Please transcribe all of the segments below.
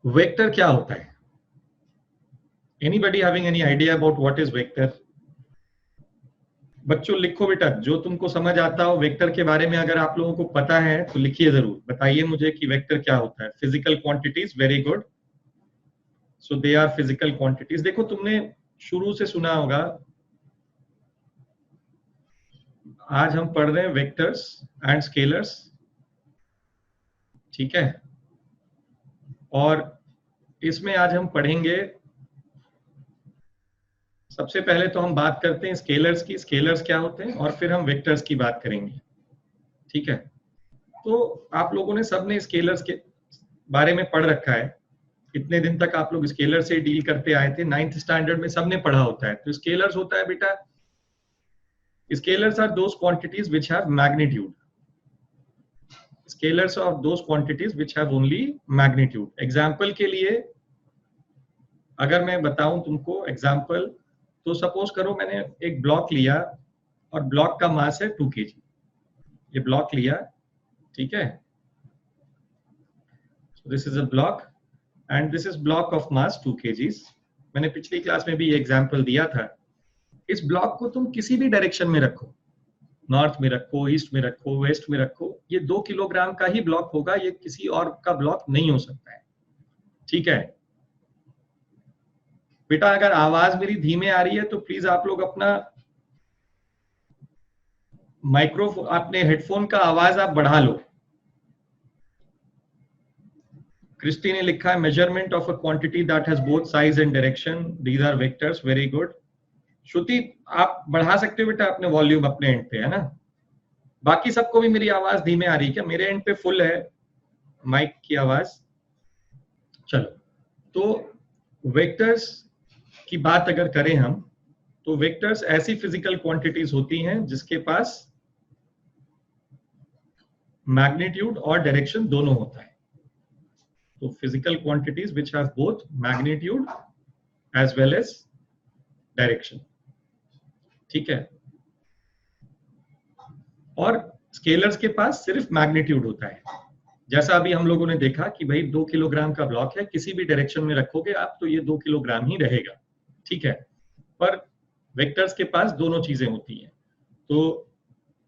Vector क्या होता है? Anybody having any idea about what is vector? बच्चों लिखो बेटा, जो तुमको समझ आता हो वेक्टर के बारे में, अगर आप लोगों को पता है तो लिखिए जरूर, बताइए मुझे कि वेक्टर क्या होता है। Physical quantities, very good. So they are physical quantities. देखो तुमने शुरू से सुना होगा, आज हम पढ़ रहे हैं वेक्टर्स एंड स्केलर्स, ठीक है। और इसमें आज हम पढ़ेंगे, सबसे पहले तो हम बात करते हैं स्केलर्स की, स्केलर्स क्या होते हैं, और फिर हम वेक्टर्स की बात करेंगे, ठीक है। तो आप लोगों ने सबने स्केलर्स के बारे में पढ़ रखा है, इतने दिन तक आप लोग स्केलर से डील करते आए थे, 9th स्टैंडर्ड में सबने पढ़ा होता है। तो स्केलर्स होता है बेटा, scalars are those quantities which have magnitude. Scalars are those quantities which have only magnitude. Example के लिए अगर मैं बताऊं तुमको एग्जांपल, तो सपोज करो मैंने एक ब्लॉक लिया और ब्लॉक का मास है 2 kg। ये ब्लॉक लिया, ठीक है। This is a block and this is block of mass 2 kg। मैंने पिछली क्लास में भी ये एग्जांपल दिया था। इस ब्लॉक को तुम किसी भी डायरेक्शन में रखो, नॉर्थ में रखो, ईस्ट में रखो, वेस्ट में रखो, ये 2 किलोग्राम का ही ब्लॉक होगा, ये किसी और का ब्लॉक नहीं हो सकता है, ठीक है। बेटा अगर आवाज मेरी धीमे आ रही है तो प्लीज आप लोग अपना माइक्रोफोन, अपने हेडफोन का आवाज आप बढ़ा लो। क्रिस्टी ने लिखा है measurement of a quantity that has both size and direction, these are vectors, very good. Shruti आप बढ़ा सकते हो बेटा अपने वॉल्यूम अपने एंड पे, है ना। बाकी सबको भी मेरी आवाज धीमे आ रही है क्या? मेरे एंड पे फुल है माइक की आवाज। चलो, तो वेक्टर्स की बात अगर करें हम, तो वेक्टर्स ऐसी फिजिकल क्वांटिटीज होती हैं जिसके पास मैग्नीट्यूड और डायरेक्शन दोनों होता है। तो physical quantities which have both magnitude as well as direction, ठीक है। और स्केलर्स के पास सिर्फ मैग्नीट्यूड होता है। जैसा अभी हम लोगों ने देखा कि भाई 2 किलोग्राम का ब्लॉक है, किसी भी डायरेक्शन में रखोगे आप तो ये 2 किलोग्राम ही रहेगा, ठीक है। पर वेक्टर्स के पास दोनों चीजें होती हैं। तो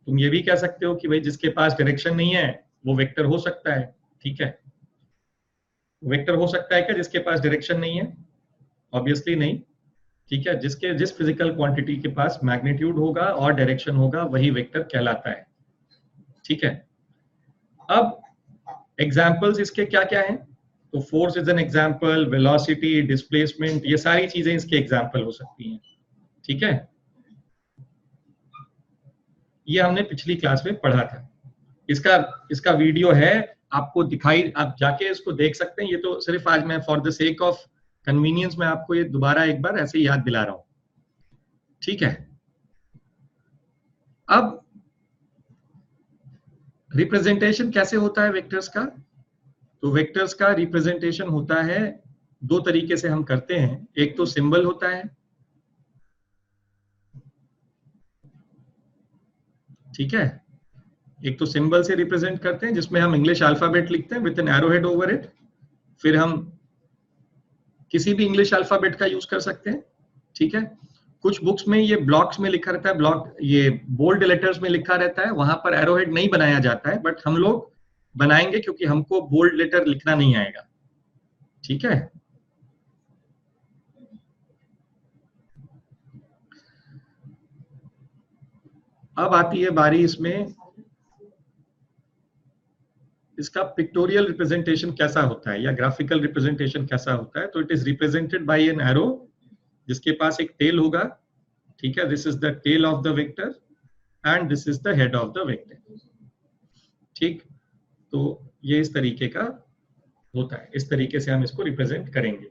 तुम ये भी कह सकते हो कि भाई जिसके पास डायरेक्शन नहीं है वो वेक्टर हो सकता है, ठीक है। वेक्टर हो सकता है क्या जिसके पास डायरेक्शन नहीं है? ऑब्वियसली नहीं, ठीक है। जिस फिजिकल क्वांटिटी के पास मैग्नीट्यूड होगा और डायरेक्शन होगा वही वेक्टर कहलाता है, ठीक है। अब एग्जाम्पल्स इसके क्या क्या हैं? तो force is an example, velocity, displacement, ये सारी चीजें इसके एग्जाम्पल हो सकती हैं, ठीक है। ये हमने पिछली क्लास में पढ़ा था। इसका वीडियो है, आपको दिखाई, आप जाके इसको देख सकते हैं। ये तो सिर्फ आज मैं for the sake of convenience में आपको ये दोबारा एक बार ऐसे याद दिला रहा हूं, ठीक है। अब रिप्रेजेंटेशन कैसे होता है वेक्टर्स का? तो वेक्टर्स का रिप्रेजेंटेशन होता है, दो तरीके से हम करते हैं। एक तो सिंबल होता है, ठीक है। एक तो सिंबल से रिप्रेजेंट करते हैं जिसमें हम इंग्लिश अल्फाबेट लिखते हैं with an arrow head over it. फिर हम किसी भी इंग्लिश अल्फाबेट का यूज कर सकते हैं, ठीक है। कुछ बुक्स में ये ब्लॉक्स में लिखा रहता है, ब्लॉक ये बोल्ड लेटर्स में लिखा रहता है, वहां पर एरो हेड नहीं बनाया जाता है, बट हम लोग बनाएंगे क्योंकि हमको बोल्ड लेटर लिखना नहीं आएगा, ठीक है। अब आती है बारी इसमें इसका पिक्टोरियल रिप्रेजेंटेशन कैसा होता है या ग्राफिकल रिप्रेजेंटेशन कैसा होता है। तो it is represented by an arrow जिसके पास एक टेल होगा, ठीक है। This is the tail of the vector and this is the head of the vector, ठीक। तो ये इस तरीके का होता है, इस तरीके से हम इसको रिप्रेजेंट करेंगे।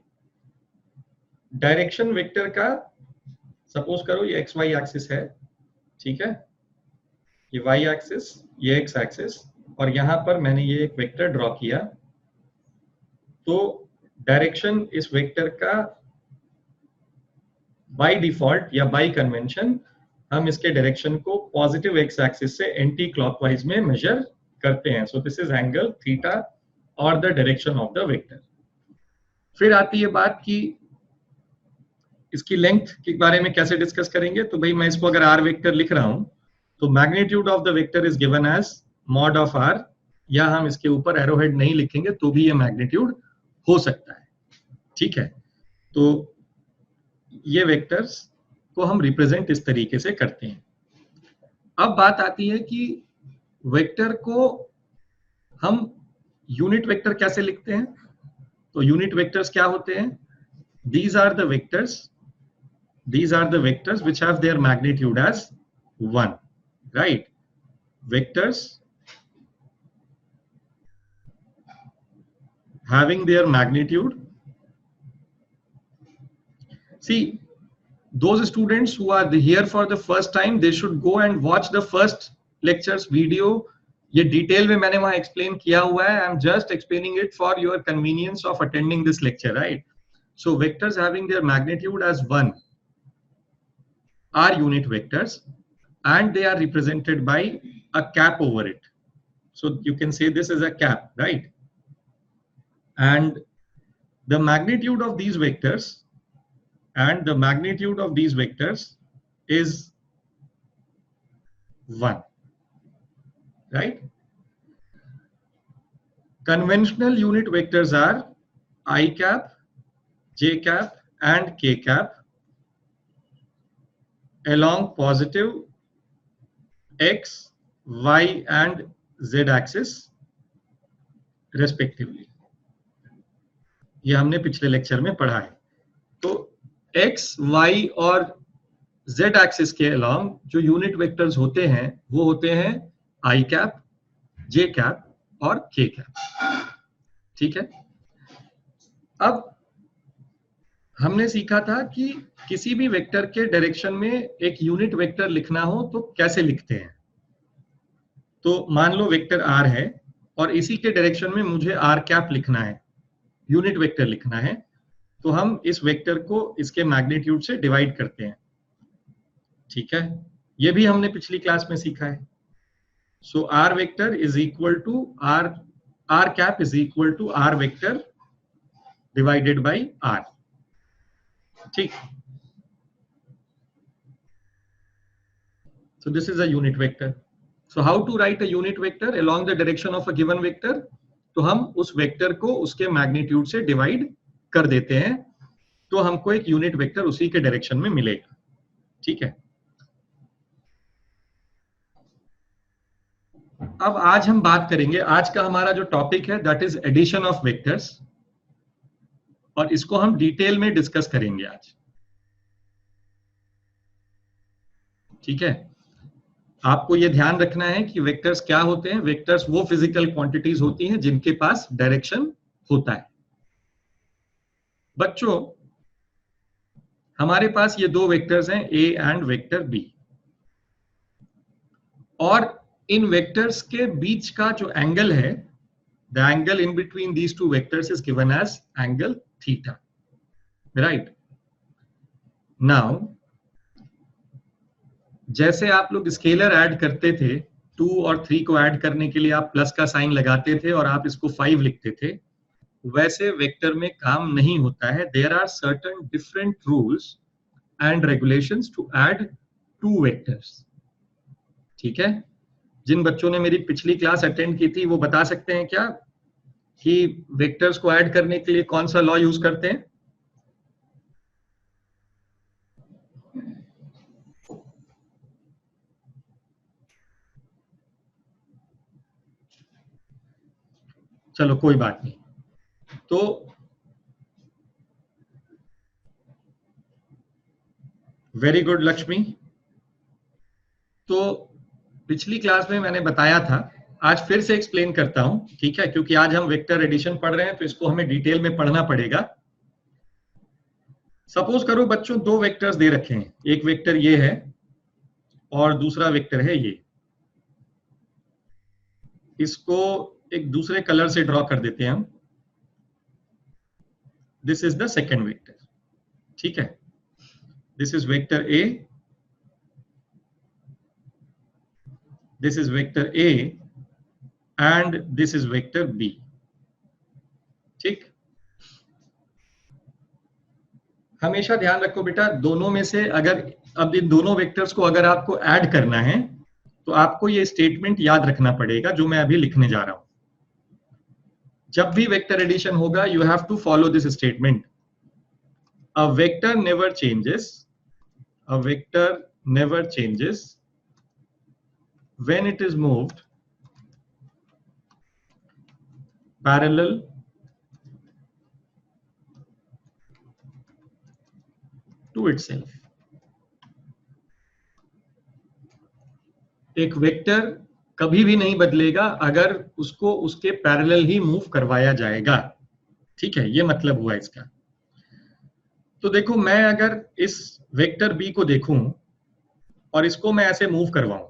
डायरेक्शन वेक्टर का, सपोज करो ये एक्स वाई एक्सिस है, ठीक है। ये वाई एक्सिस, ये एक्स एक्सिस, और यहां पर मैंने ये एक वेक्टर ड्रॉ किया। तो डायरेक्शन इस वेक्टर का बाय डिफॉल्ट या बाय कन्वेंशन हम इसके डायरेक्शन को पॉजिटिव एक्स एक्सिस से एंटी क्लॉकवाइज में मेजर करते हैं। So this is angle theta और the direction of the vector, फिर आती है बात कि इसकी लेंथ के बारे में कैसे डिस्कस करेंगे। तो भाई मैं इसको अगर आर वेक्टर लिख रहा हूं तो magnitude of the vector is given as mod of r, या हम इसके ऊपर एरोहेड नहीं लिखेंगे तो भी ये मैग्नीट्यूड हो सकता है। ठीक है, तो ये वेक्टर्स को हम रिप्रेजेंट इस तरीके से करते हैं। अब बात आती है कि वेक्टर को हम यूनिट वेक्टर कैसे लिखते हैं। तो यूनिट वेक्टर्स क्या होते हैं? these are the vectors these are the vectors which have their magnitude as 1, right? Vectors having their magnitude, see, those students who are here for the first time, they should go and watch the first lectures video. ये detail में मैंने वहां explain किया हुआ है। I am just explaining it for your convenience of attending this lecture, right? So vectors having their magnitude as 1 are unit vectors, and they are represented by a cap over it. So you can say this is a cap, right? And the magnitude of these vectors is 1, right? Conventional unit vectors are I cap, j cap and k cap along positive x, y and z axis respectively. ये हमने पिछले lecture में पढ़ा है। तो x, y और z axis के along जो यूनिट वेक्टर्स होते हैं वो होते हैं i कैप, j कैप और k कैप। ठीक है, अब हमने सीखा था कि किसी भी वेक्टर के डायरेक्शन में एक यूनिट वेक्टर लिखना हो तो कैसे लिखते हैं। तो मान लो वेक्टर r है और इसी के डायरेक्शन में मुझे r कैप लिखना है, यूनिट वेक्टर लिखना है, तो हम इस वेक्टर को इसके मैग्नीट्यूड से डिवाइड करते हैं। ठीक है, ये भी हमने पिछली क्लास में सीखा है। So r vector is equal to r cap is equal to r vector divided by r। ठीक, so this is a unit vector. So how to write a unit vector along the direction of a given vector? तो हम उस vector को उसके magnitude से divide कर देते हैं तो हमको एक यूनिट वेक्टर उसी के डायरेक्शन में मिलेगा। ठीक है, अब आज हम बात करेंगे, आज का हमारा जो टॉपिक है that is addition of vectors, और इसको हम डिटेल में डिस्कस करेंगे आज। ठीक है, आपको ये ध्यान रखना है कि वेक्टर्स क्या होते हैं। वेक्टर्स वो फिजिकल क्वांटिटीज होती हैं जिनके पास डायरेक्शन होता है। बच्चों, हमारे पास ये दो वेक्टर्स हैं a एंड वेक्टर b, और इन वेक्टर्स के बीच का जो एंगल है, the angle in between these two vectors is given as angle theta, right? Now जैसे आप लोग स्केलर ऐड करते थे, 2 और 3 को ऐड करने के लिए आप प्लस का साइन लगाते थे और आप इसको 5 लिखते थे, वैसे वेक्टर में काम नहीं होता है। There are certain different rules and regulations to add 2 vectors. ठीक है, जिन बच्चों ने मेरी पिछली क्लास अटेंड की थी वो बता सकते हैं क्या कि वेक्टर्स को ऐड करने के लिए कौन सा लॉ यूज करते हैं? चलो कोई बात नहीं। तो वेरी गुड लक्ष्मी। तो पिछली क्लास में मैंने बताया था, आज फिर से एक्सप्लेन करता हूं, ठीक है, क्योंकि आज हम वेक्टर एडिशन पढ़ रहे हैं तो इसको हमें डिटेल में पढ़ना पड़ेगा। सपोज करो बच्चों, दो वेक्टर्स दे रखे हैं, एक वेक्टर ये है और दूसरा वेक्टर है ये। इसको एक दूसरे कलर से ड्रॉ कर देते हैं हम। This is the second vector. ठीक है, this is vector A, this is vector A and this is vector B। ठीक, हमेशा ध्यान रखो बेटा, दोनों में से अगर अब इन दोनों वेक्टर्स को अगर आपको ऐड करना है तो आपको ये स्टेटमेंट याद रखना पड़ेगा जो मैं अभी लिखने जा रहा हूं। जब भी वेक्टर एडिशन होगा you have to follow this statement. A vector never changes, a vector never changes when it is moved parallel to itself। एक वेक्टर कभी भी नहीं बदलेगा अगर उसको उसके पैरेलल ही मूव करवाया जाएगा। ठीक है, ये मतलब हुआ इसका। तो देखो, मैं अगर इस वेक्टर बी को देखूं और इसको मैं ऐसे मूव करवाऊं,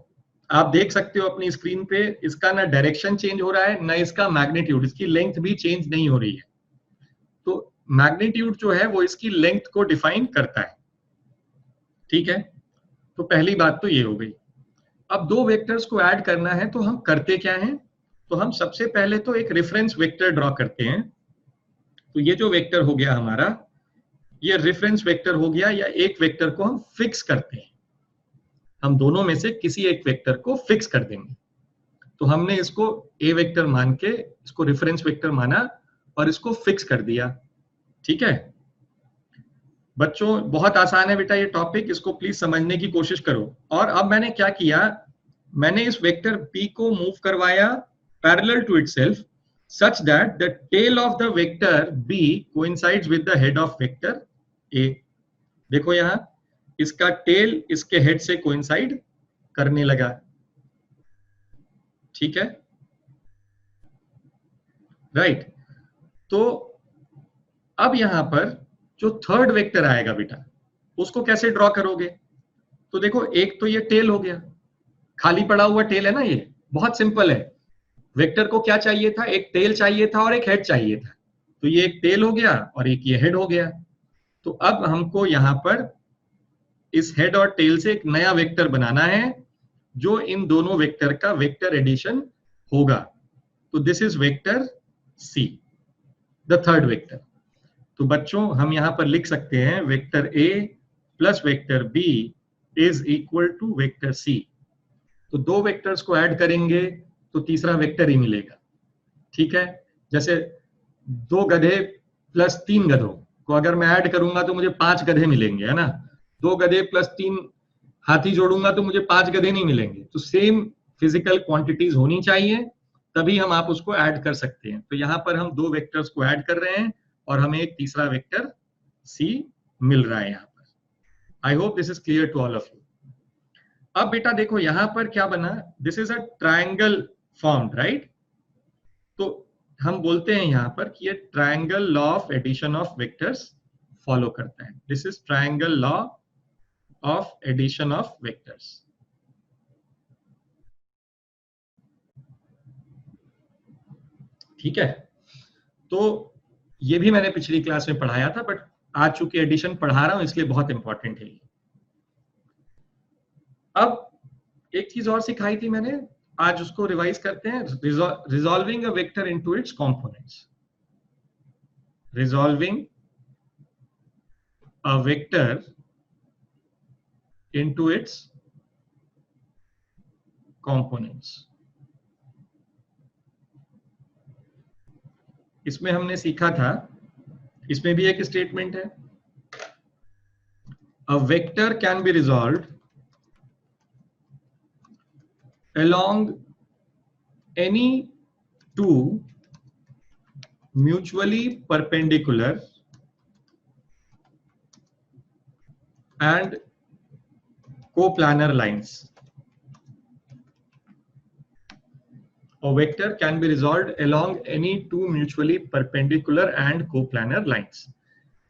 आप देख सकते हो अपनी स्क्रीन पे, इसका ना डायरेक्शन चेंज हो रहा है ना इसका मैग्नीट्यूड, इसकी लेंथ भी चेंज नहीं हो रही है। तो मैग्नीट्यूड जो है वो इसकी लेंथ को डिफाइन करता है। ठीक है, तो पहली बात तो ये हो गई। अब दो वेक्टर्स को ऐड करना है तो हम करते क्या हैं, तो हम सबसे पहले तो एक रेफरेंस वेक्टर ड्रॉ करते हैं। तो ये जो वेक्टर हो गया हमारा, ये रेफरेंस वेक्टर हो गया, या एक वेक्टर को हम फिक्स करते हैं। हम दोनों में से किसी एक वेक्टर को फिक्स कर देंगे। तो हमने इसको ए वेक्टर मान के इसको रेफरेंस वेक्टर माना और इसको फिक्स कर दिया। ठीक है बच्चों, बहुत आसान है बेटा ये टॉपिक, इसको प्लीज समझने की कोशिश करो। और अब मैंने क्या किया, मैंने इस वेक्टर p को मूव करवाया parallel to itself such that the tail of the vector b coincides with the head of vector a। देखो यहां इसका टेल इसके हेड से कोइंसाइड करने लगा। ठीक है, राइट। तो अब यहां पर जो थर्ड वेक्टर आएगा बेटा, उसको कैसे ड्रॉ करोगे? तो देखो, एक तो ये टेल हो गया, खाली पड़ा हुआ टेल है ना, ये बहुत सिंपल है। वेक्टर को क्या चाहिए था, एक टेल चाहिए था और एक हेड चाहिए था। तो ये एक टेल हो गया और एक ये हेड हो गया। तो अब हमको यहां पर इस हेड और टेल से एक नया वेक्टर बनाना है जो इन दोनों वेक्टर का वेक्टर एडिशन होगा। तो this is vector C, the third vector. तो बच्चों हम यहां पर लिख सकते हैं vector A plus vector B is equal to vector C. तो दो वेक्टर्स को ऐड करेंगे तो तीसरा वेक्टर ही मिलेगा। ठीक है, जैसे दो गधे प्लस तीन गधों को अगर मैं ऐड करूंगा तो मुझे 5 गधे मिलेंगे, है ना। दो गधे प्लस 3 हाथी जोड़ूंगा तो मुझे 5 गधे नहीं मिलेंगे। तो सेम फिजिकल क्वांटिटीज होनी चाहिए, तभी हम आप उसको ऐड कर सकते हैं। तो यहां पर हम दो वेक्टर्स को ऐड कर रहे हैं और हमें एक तीसरा वेक्टर सी मिल रहा है यहां पर। I hope this is clear to all of you. अब बेटा देखो यहां पर क्या बना, this is a triangle formed, right. तो हम बोलते हैं यहां पर कि ये triangle law of addition of vectors follow करता है। This is triangle law of addition of vectors. ठीक है, तो ये भी मैंने पिछली क्लास में पढ़ाया था, बट आज चूंकि एडिशन पढ़ा रहा हूं इसलिए बहुत इंपॉर्टेंट है। अब एक चीज और सिखाई थी मैंने, आज उसको रिवाइज करते हैं। Resolving a vector into its components. Resolving a vector into its components. इसमें हमने सीखा था, इसमें भी एक स्टेटमेंट है, a vector can be resolved along any two mutually perpendicular and coplanar lines. A vector can be resolved along any two mutually perpendicular and coplanar lines.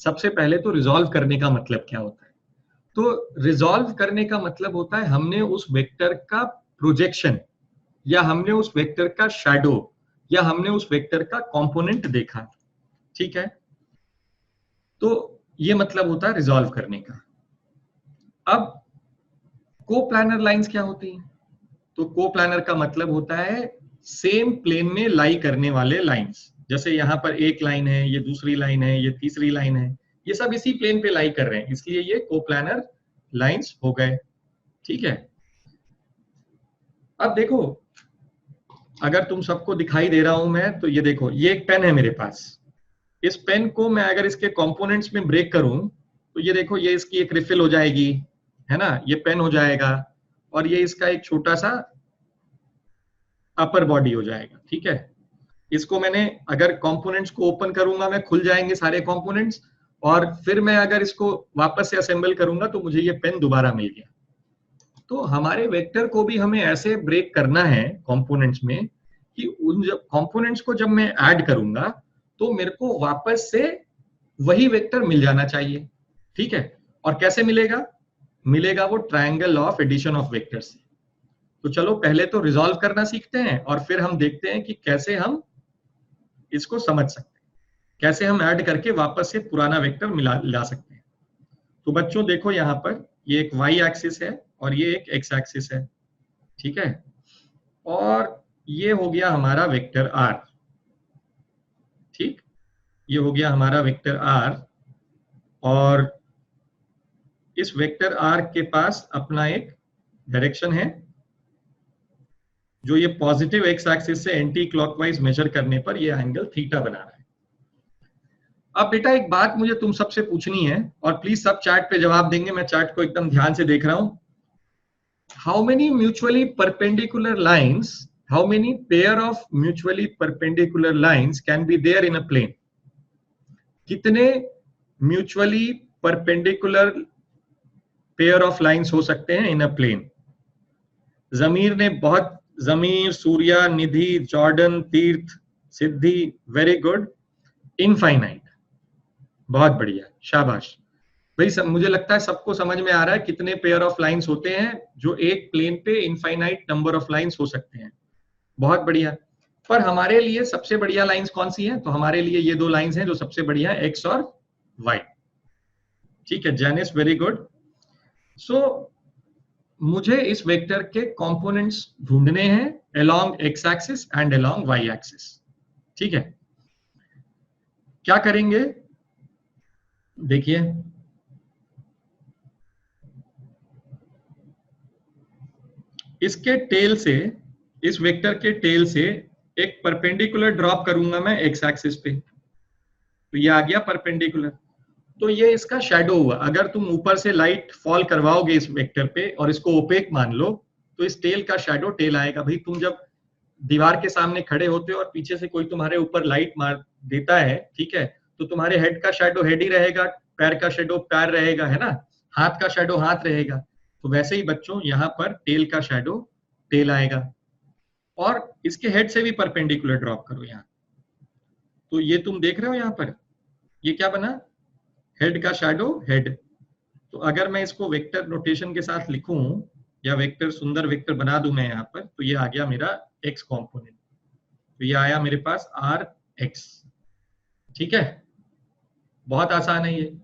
सबसे पहले तो रिजॉल्व करने का मतलब क्या होता है? तो रिजॉल्व करने का मतलब होता है हमने उस वेक्टर का प्रोजेक्शन, या हमने उस वेक्टर का शैडो, या हमने उस वेक्टर का कंपोनेंट देखा। ठीक है, तो ये मतलब होता है रिजॉल्व करने का। अब कोप्लानर लाइंस क्या होती हैं? तो कोप्लानर का मतलब होता है सेम प्लेन में लाई करने वाले लाइंस। जैसे यहां पर एक लाइन है, ये दूसरी लाइन है, ये तीसरी लाइन है, ये सब इसी प्लेन पे लाई कर रहे हैं, इसलिए ये कोप्लानर लाइंस हो गए। ठीक है, अब देखो अगर तुम सबको दिखाई दे रहा हूं मैं, तो ये देखो ये एक पेन है मेरे पास। इस पेन को मैं अगर इसके कंपोनेंट्स में ब्रेक करूं तो ये देखो ये इसकी एक रिफिल हो जाएगी, है ना, ये पेन हो जाएगा, और ये इसका एक छोटा सा अपर बॉडी हो जाएगा। ठीक है, इसको मैंने अगर कंपोनेंट्स को ओपन करूंगा मैं खुल जाएंगे सारे कंपोनेंट्स, और फिर मैं अगर इसको वापस से असेंबल करूंगा तो मुझे ये पेन दोबारा मिल गया। तो हमारे वेक्टर को भी हमें ऐसे ब्रेक करना है कंपोनेंट्स में कि उन जब कंपोनेंट्स को जब मैं ऐड करूंगा तो मेरे को वापस से वही वेक्टर मिल जाना चाहिए। ठीक है, और कैसे मिलेगा? मिलेगा वो triangle of addition of vectors से। तो चलो पहले तो रिजॉल्व करना सीखते हैं और फिर हम देखते हैं कि कैसे हम इसको समझ सकते हैं, कैसे हम ऐड करके वापस से पुराना वेक्टर ला सकते हैं। तो बच्चों देखो यहाँ पर ये एक y एक्सिस है और ये एक x एक्सिस है। ठीक है, और ये हो गया हमारा वेक्टर r। ठीक, ये हो गया हमारा वेक्टर r, और इस वेक्टर r के पास अपना एक डायरेक्शन है जो ये पॉजिटिव x एक्सिस से एंटी क्लॉकवाइज मेजर करने पर ये एंगल थीटा बना रहा है। अब बेटा एक बात मुझे तुम सबसे पूछनी है, और प्लीज सब चैट पे जवाब देंगे, मैं चैट को एकदम ध्यान से देख रहा हूं। How many mutually perpendicular lines, how many pair of mutually perpendicular lines can be there in a plane? कितने mutually perpendicular pair of lines हो सकते हैं इन अ प्लेन? जमीर ने बहुत, जमीर, सूर्या, निधि, जॉर्डन, तीर्थ, सिद्धि, वेरी गुड, इनफाइनाइट, बहुत बढ़िया, शाबाश भाई। सब मुझे लगता है सबको समझ में आ रहा है कितने पेयर ऑफ लाइंस होते हैं जो एक प्लेन पे इनफाइनाइट नंबर ऑफ लाइंस हो सकते हैं। बहुत बढ़िया। पर हमारे लिए सबसे बढ़िया लाइंस कौन सी हैं? तो हमारे लिए ये दो लाइंस हैं जो सबसे बढ़िया है, एक्स और वाई। ठीक है जैनिस, वेरी गुड। सो मुझे इस वेक्टर के कंपोनेंट्स ढूंढने हैं along X axis and along Y axis. ठीक है, क्या करेंगे? देखिए इसके टेल से, इस वेक्टर के टेल से एक परपेंडिकुलर ड्रॉप करूंगा मैं एक्स एक्सिस पे, तो ये आ गया परपेंडिकुलर। तो ये इसका शैडो हुआ। अगर तुम ऊपर से लाइट फॉल करवाओगे इस वेक्टर पे और इसको ओपेक मान लो तो इस टेल का शैडो टेल आएगा। भाई तुम जब दीवार के सामने खड़े होते हो और पीछे से कोई तुम्हारे ऊपर लाइट मार देता है, ठीक है, तो तुम्हारे हेड का शैडो हेड ही रहेगा, पैर का शैडो पैर रहेगा, है ना, हाथ का शैडो हाथ रहेगा। तो वैसे ही बच्चों यहाँ पर टेल का शैडो टेल आएगा, और इसके हेड से भी परपेंडिकुलर ड्रॉप करो यहाँ, तो ये तुम देख रहे हो यहाँ पर ये क्या बना, हेड का शैडो हेड। तो अगर मैं इसको वेक्टर नोटेशन के साथ लिखूं या वेक्टर, सुंदर वेक्टर बना दूं मैं यहाँ पर, तो ये आ गया मेरा एक्स कॉम्पोनेंट, तो ये आया मेरे पास आर एक्स। ठीक है, बहुत आसान है ये।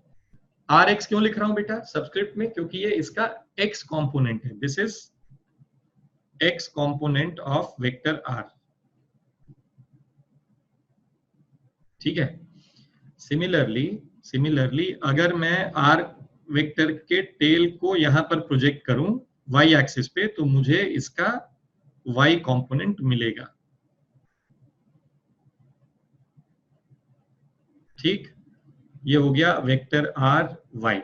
आर एक्स क्यों लिख रहा हूं बेटा सबस्क्रिप्ट में? क्योंकि ये इसका एक्स कॉम्पोनेंट है, this is X component of vector R. ठीक है, सिमिलरली अगर मैं आर वेक्टर के टेल को यहां पर प्रोजेक्ट करूं वाई एक्सिस पे, तो मुझे इसका वाई कंपोनेंट मिलेगा। ठीक, ये हो गया वेक्टर आर वाई।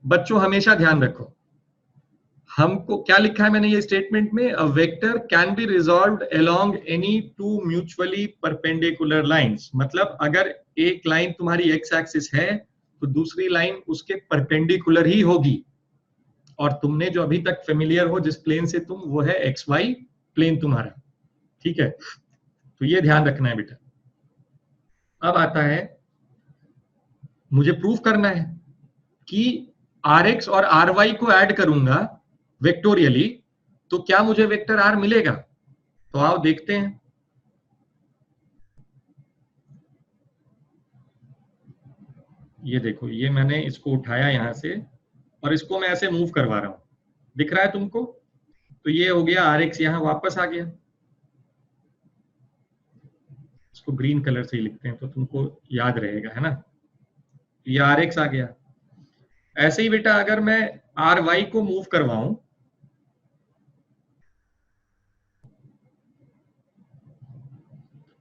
बच्चों हमेशा ध्यान रखो, हमको क्या लिखा है मैंने ये स्टेटमेंट में, a vector can be resolved along any two mutually perpendicular lines. मतलब अगर एक लाइन तुम्हारी एक्स एक्सिस है तो दूसरी लाइन उसके परपेंडिकुलर ही होगी, और तुमने जो अभी तक फेमिलियर हो जिस प्लेन से तुम, वो है एक्स वाई प्लेन तुम्हारा। ठीक है, तो ये ध्यान रखना है बेटा। अब आता है मुझे प्रूफ करना है कि आर एक्स और आर वाई को ऐड करूंगा वेक्टोरियली तो क्या मुझे वेक्टर आर मिलेगा? तो आओ देखते हैं। ये देखो, ये मैंने इसको उठाया यहां से और इसको मैं ऐसे मूव करवा रहा हूं, दिख रहा है तुमको? तो ये हो गया आर एक्स, यहां वापस आ गया। इसको ग्रीन कलर से ही लिखते हैं तो तुमको याद रहेगा, है ना। ये आर एक्स आ गया। ऐसे ही बेटा अगर मैं आर वाई को move करवाऊं,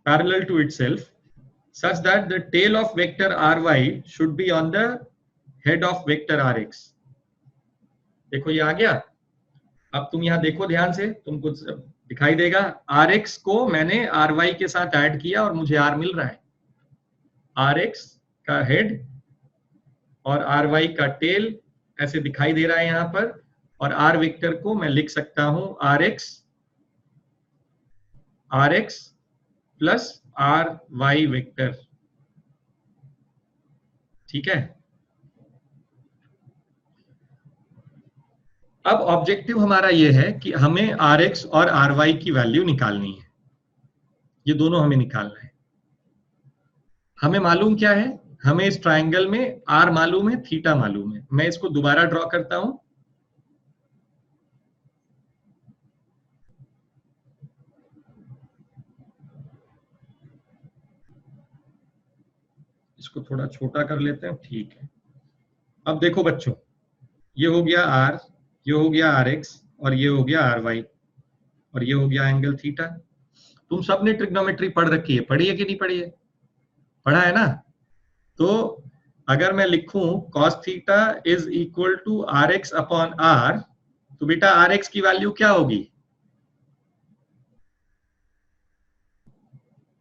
parallel to itself such that the tail of vector ry should be on the head of vector rx। देखो ये आ गया। अब तुम यहां देखो ध्यान से, तुमको दिखाई देगा rx को मैंने ry के साथ ऐड किया और मुझे r मिल रहा है। rx का हेड और ry का टेल ऐसे दिखाई दे रहा है यहां पर, और r वेक्टर को मैं लिख सकता हूं rx प्लस ry वेक्टर। ठीक है। अब ऑब्जेक्टिव हमारा ये है कि हमें rx और ry की वैल्यू निकालनी है। ये दोनों हमें निकालना है। हमें मालूम क्या है, हमें इस ट्रायंगल में r मालूम है, थीटा मालूम है। मैं इसको दोबारा ड्रॉ करता हूं। इसको थोड़ा छोटा कर लेते हैं, ठीक है। अब देखो बच्चों, ये हो गया r, ये हो गया rx और ये हो गया ry और ये हो गया एंगल थीटा। तुम सबने ट्रिग्नोमेट्री पढ़ रखी है, पढ़ी है कि नहीं पढ़ी है? पढ़ा है ना? तो अगर मैं लिखूं cos theta is equal to rx upon r, तो बेटा rx की वैल्यू क्या होगी?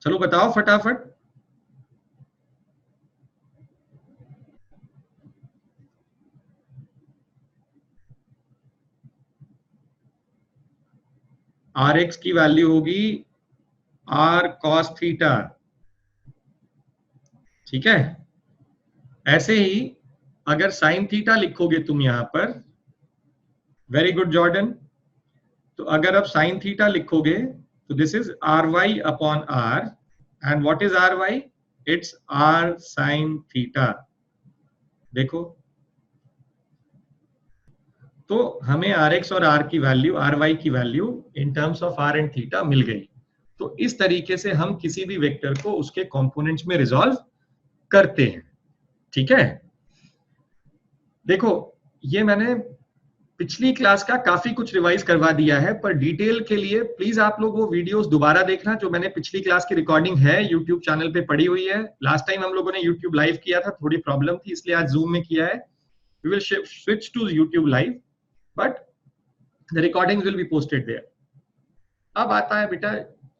चलो बताओ फटाफट। rx की वैल्यू होगी r cos थीटा। ठीक है। ऐसे ही अगर साइन थीटा लिखोगे तुम यहां पर, वेरी गुड जॉर्डन, तो अगर आप साइन थीटा लिखोगे तो this is r y upon r, and what is r y? It's r sine theta. देखो, तो हमें आर एक्स और आर की वैल्यू, आर वाई की value in terms of r and theta मिल गई। तो इस तरीके से हम किसी भी वेक्टर को उसके कंपोनेंट्स में रिजॉल्व करते हैं। ठीक है। देखो, ये मैंने पिछली क्लास का काफी कुछ रिवाइज करवा दिया है, पर डिटेल के लिए प्लीज आप लोग वो वीडियोस दोबारा देखना जो मैंने पिछली क्लास की रिकॉर्डिंग है यूट्यूब चैनल पे पड़ी हुई है। लास्ट टाइम हम लोगों ने यूट्यूब लाइव किया था, थोड़ी प्रॉब्लम थी इसलिए आज जूम में किया है। We will switch to YouTube live, but the recording will be posted there. अब आता है बेटा,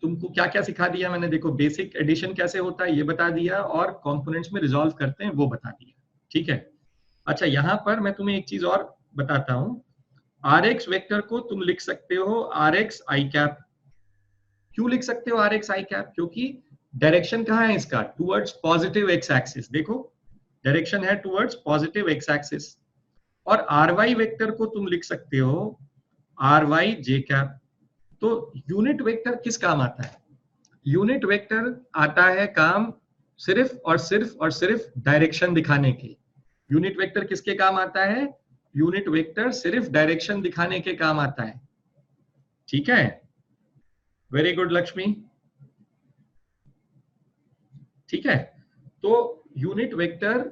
तुमको क्या क्या सिखा दिया मैंने। देखो, बेसिक एडिशन कैसे होता है ये बता दिया, और कंपोनेंट्स में रिजॉल्व करते हैं वो बता दिया। ठीक है। अच्छा, यहां पर मैं तुम्हें एक चीज और बताता हूं। आर एक्स वेक्टर को तुम लिख सकते हो आर एक्स आई कैप। क्यों लिख सकते हो आर एक्स आई कैप? क्योंकि डायरेक्शन कहाँ है इसका? Towards positive x axis. देखो, डायरेक्शन है टुवर्ड्स पॉजिटिव एक्स एक्सिस। और आर वाई वेक्टर को तुम लिख सकते हो आर वाई जे कैप। तो यूनिट वेक्टर किस काम आता है? यूनिट वेक्टर आता है काम सिर्फ और सिर्फ और सिर्फ डायरेक्शन दिखाने के। यूनिट वेक्टर किसके काम आता है? यूनिट वेक्टर सिर्फ डायरेक्शन दिखाने के काम आता है। ठीक है। Very good Lakshmi. ठीक है। तो यूनिट वेक्टर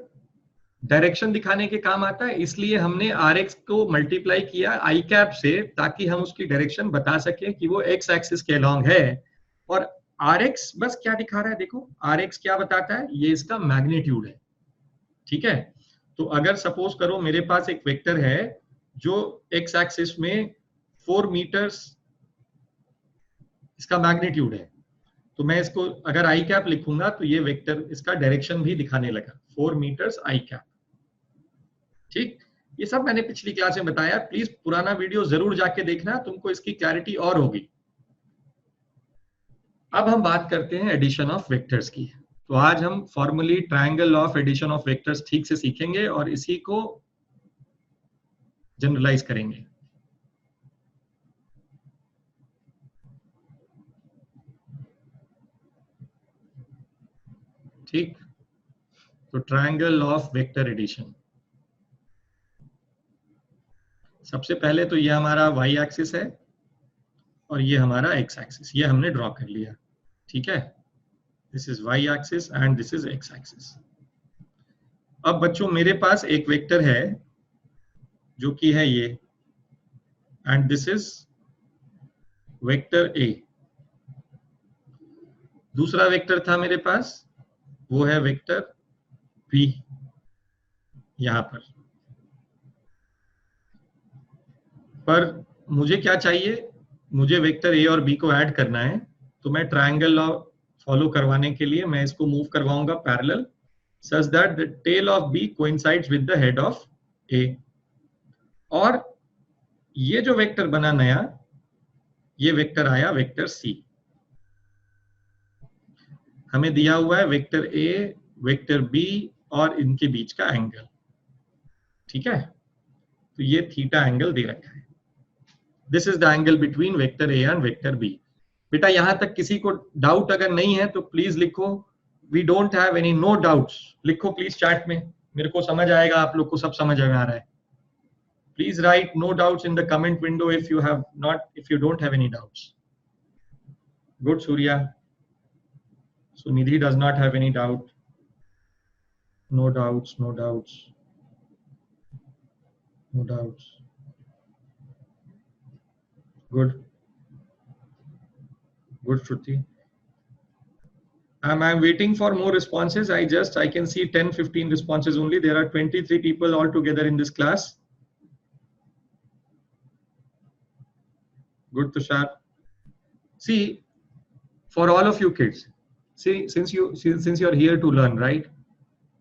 डायरेक्शन दिखाने के काम आता है, इसलिए हमने आर एक्स को मल्टीप्लाई किया आई कैप से, ताकि हम उसकी डायरेक्शन बता सकें कि वो एक्स एक्सिस के अलॉन्ग है। और आर एक्स बस क्या दिखा रहा है? देखो, आर एक्स क्या बताता है? ये इसका मैग्नीट्यूड है। ठीक है। तो अगर सपोज करो मेरे पास एक वेक्टर है जो एक्स एक्सिस में 4 मीटर्स इसका मैग्नीट्यूड है, तो मैं इसको अगर आई कैप लिखूंगा तो ये वेक्टर इसका डायरेक्शन भी दिखाने लगा, 4 मीटर्स आई कैप। ठीक, ये सब मैंने पिछली क्लास में बताया। प्लीज पुराना वीडियो जरूर जाके देखना, तुमको इसकी क्लैरिटी और होगी। अब हम बात करते हैं एडिशन ऑफ वेक्टर्स की। तो आज हम formally triangle of addition of vectors ठीक से सीखेंगे और इसी को जनरलाइज करेंगे। ठीक, तो ट्रायंगल ऑफ वेक्टर एडिशन, सबसे पहले तो ये हमारा वाई एक्सिस है और ये हमारा एक्स एक्सिस, ये हमने ड्रॉ कर लिया। ठीक है, this is Y axis and this is X axis. अब बच्चों मेरे पास एक वेक्टर है जो कि है ये, and this is vector A. दूसरा वेक्टर था मेरे पास, वो है वेक्टर बी यहां पर मुझे क्या चाहिए, मुझे वेक्टर ए और बी को ऐड करना है। तो मैं ट्रायंगल लॉ फॉलो करवाने के लिए मैं इसको मूव करवाऊंगा parallel, such that the tail of b coincides with the head of a. और ये जो वेक्टर बना नया, ये वेक्टर आया वेक्टर सी। हमें दिया हुआ है वेक्टर ए, वेक्टर बी और इनके बीच का एंगल, ठीक है। तो ये थीटा एंगल दे रखा है। This is the angle between vector A and vector B. बेटा यहां तक किसी को डाउट अगर नहीं है तो प्लीज लिखो, we don't have any, no doubts. लिखो प्लीज चैट में, मेरे को समझ आएगा आप लोग को सब समझ में आ रहा है। Please write no doubts in the comment window if you have not, if you don't have any doubts. Good Surya, so Nidhi does not have any doubt. No doubts, no doubts, no doubts. Good, good Shruti. I'm waiting for more responses. I can see 10-15 responses only. There are 23 people altogether in this class. Good Tushar. See, for all of you kids, see, since you're here to learn, right?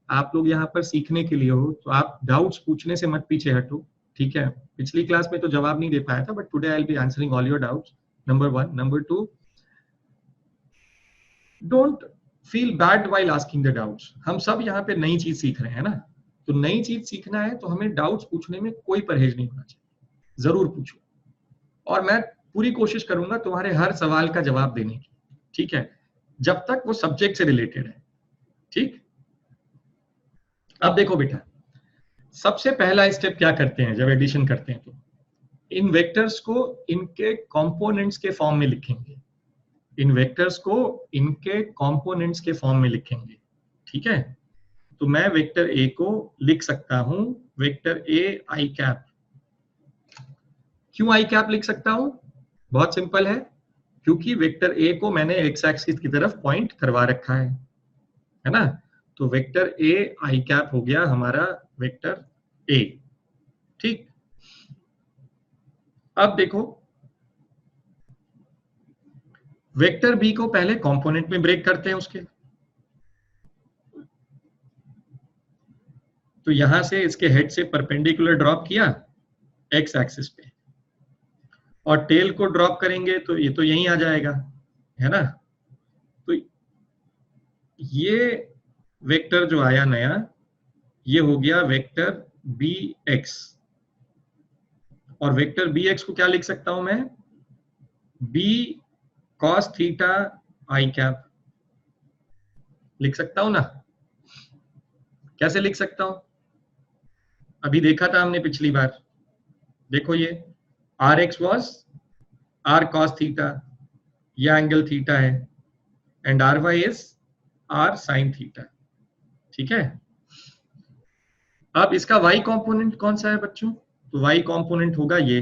आप लोग यहाँ पर सीखने के लिए हो, तो आप डाउट्स पूछने से मत पीछे हटो, ठीक है। पिछली क्लास में तो जवाब नहीं दे पाया था, but today I will be answering all your doubts, number 1। Number 2, don't feel bad while asking the doubts. हम सब यहाँ पे नई चीज सीख रहे हैं ना, तो नई चीज सीखना है तो हमें डाउट्स पूछने में कोई परहेज नहीं होना चाहिए, जरूर पूछो। और मैं पूरी कोशिश करूंगा तुम्हारे हर सवाल का जवाब देने की, ठीक है, जब तक वो सब्जेक्ट से रिलेटेड है, ठीक। अब देखो बेटा, सबसे पहला स्टेप क्या करते हैं जब एडिशन करते हैं, तो इन वेक्टर्स को इनके कंपोनेंट्स के फॉर्म में लिखेंगे। इन वेक्टर्स को इनके कंपोनेंट्स के फॉर्म में लिखेंगे, ठीक है। तो मैं वेक्टर ए को लिख सकता हूं वेक्टर ए आई कैप। क्यों आई कैप लिख सकता हूं? बहुत सिंपल है, क्योंकि वेक्टर ए को मैंने एक्स एक्सिस की तरफ पॉइंट करवा रखा है ना। तो वेक्टर ए आई कैप हो गया हमारा वेक्टर ए, ठीक। अब देखो, वेक्टर बी को पहले कंपोनेंट में ब्रेक करते हैं उसके। तो यहां से इसके हेड से परपेंडिकुलर ड्रॉप किया एक्स एक्सिस पे, और टेल को ड्रॉप करेंगे तो ये तो यहीं आ जाएगा, है ना। तो ये वेक्टर जो आया नया, ये हो गया वेक्टर बी एक्स। और वेक्टर बी एक्स को क्या लिख सकता हूं मैं? B cos theta i cap लिख सकता हूं ना। कैसे लिख सकता हूं? अभी देखा था हमने पिछली बार, देखो ये R X was R cos theta, यह एंगल थीटा है, and R Y is R sine theta, ठीक है। अब इसका वाई कंपोनेंट कौन सा है बच्चों? तो वाई कंपोनेंट होगा ये,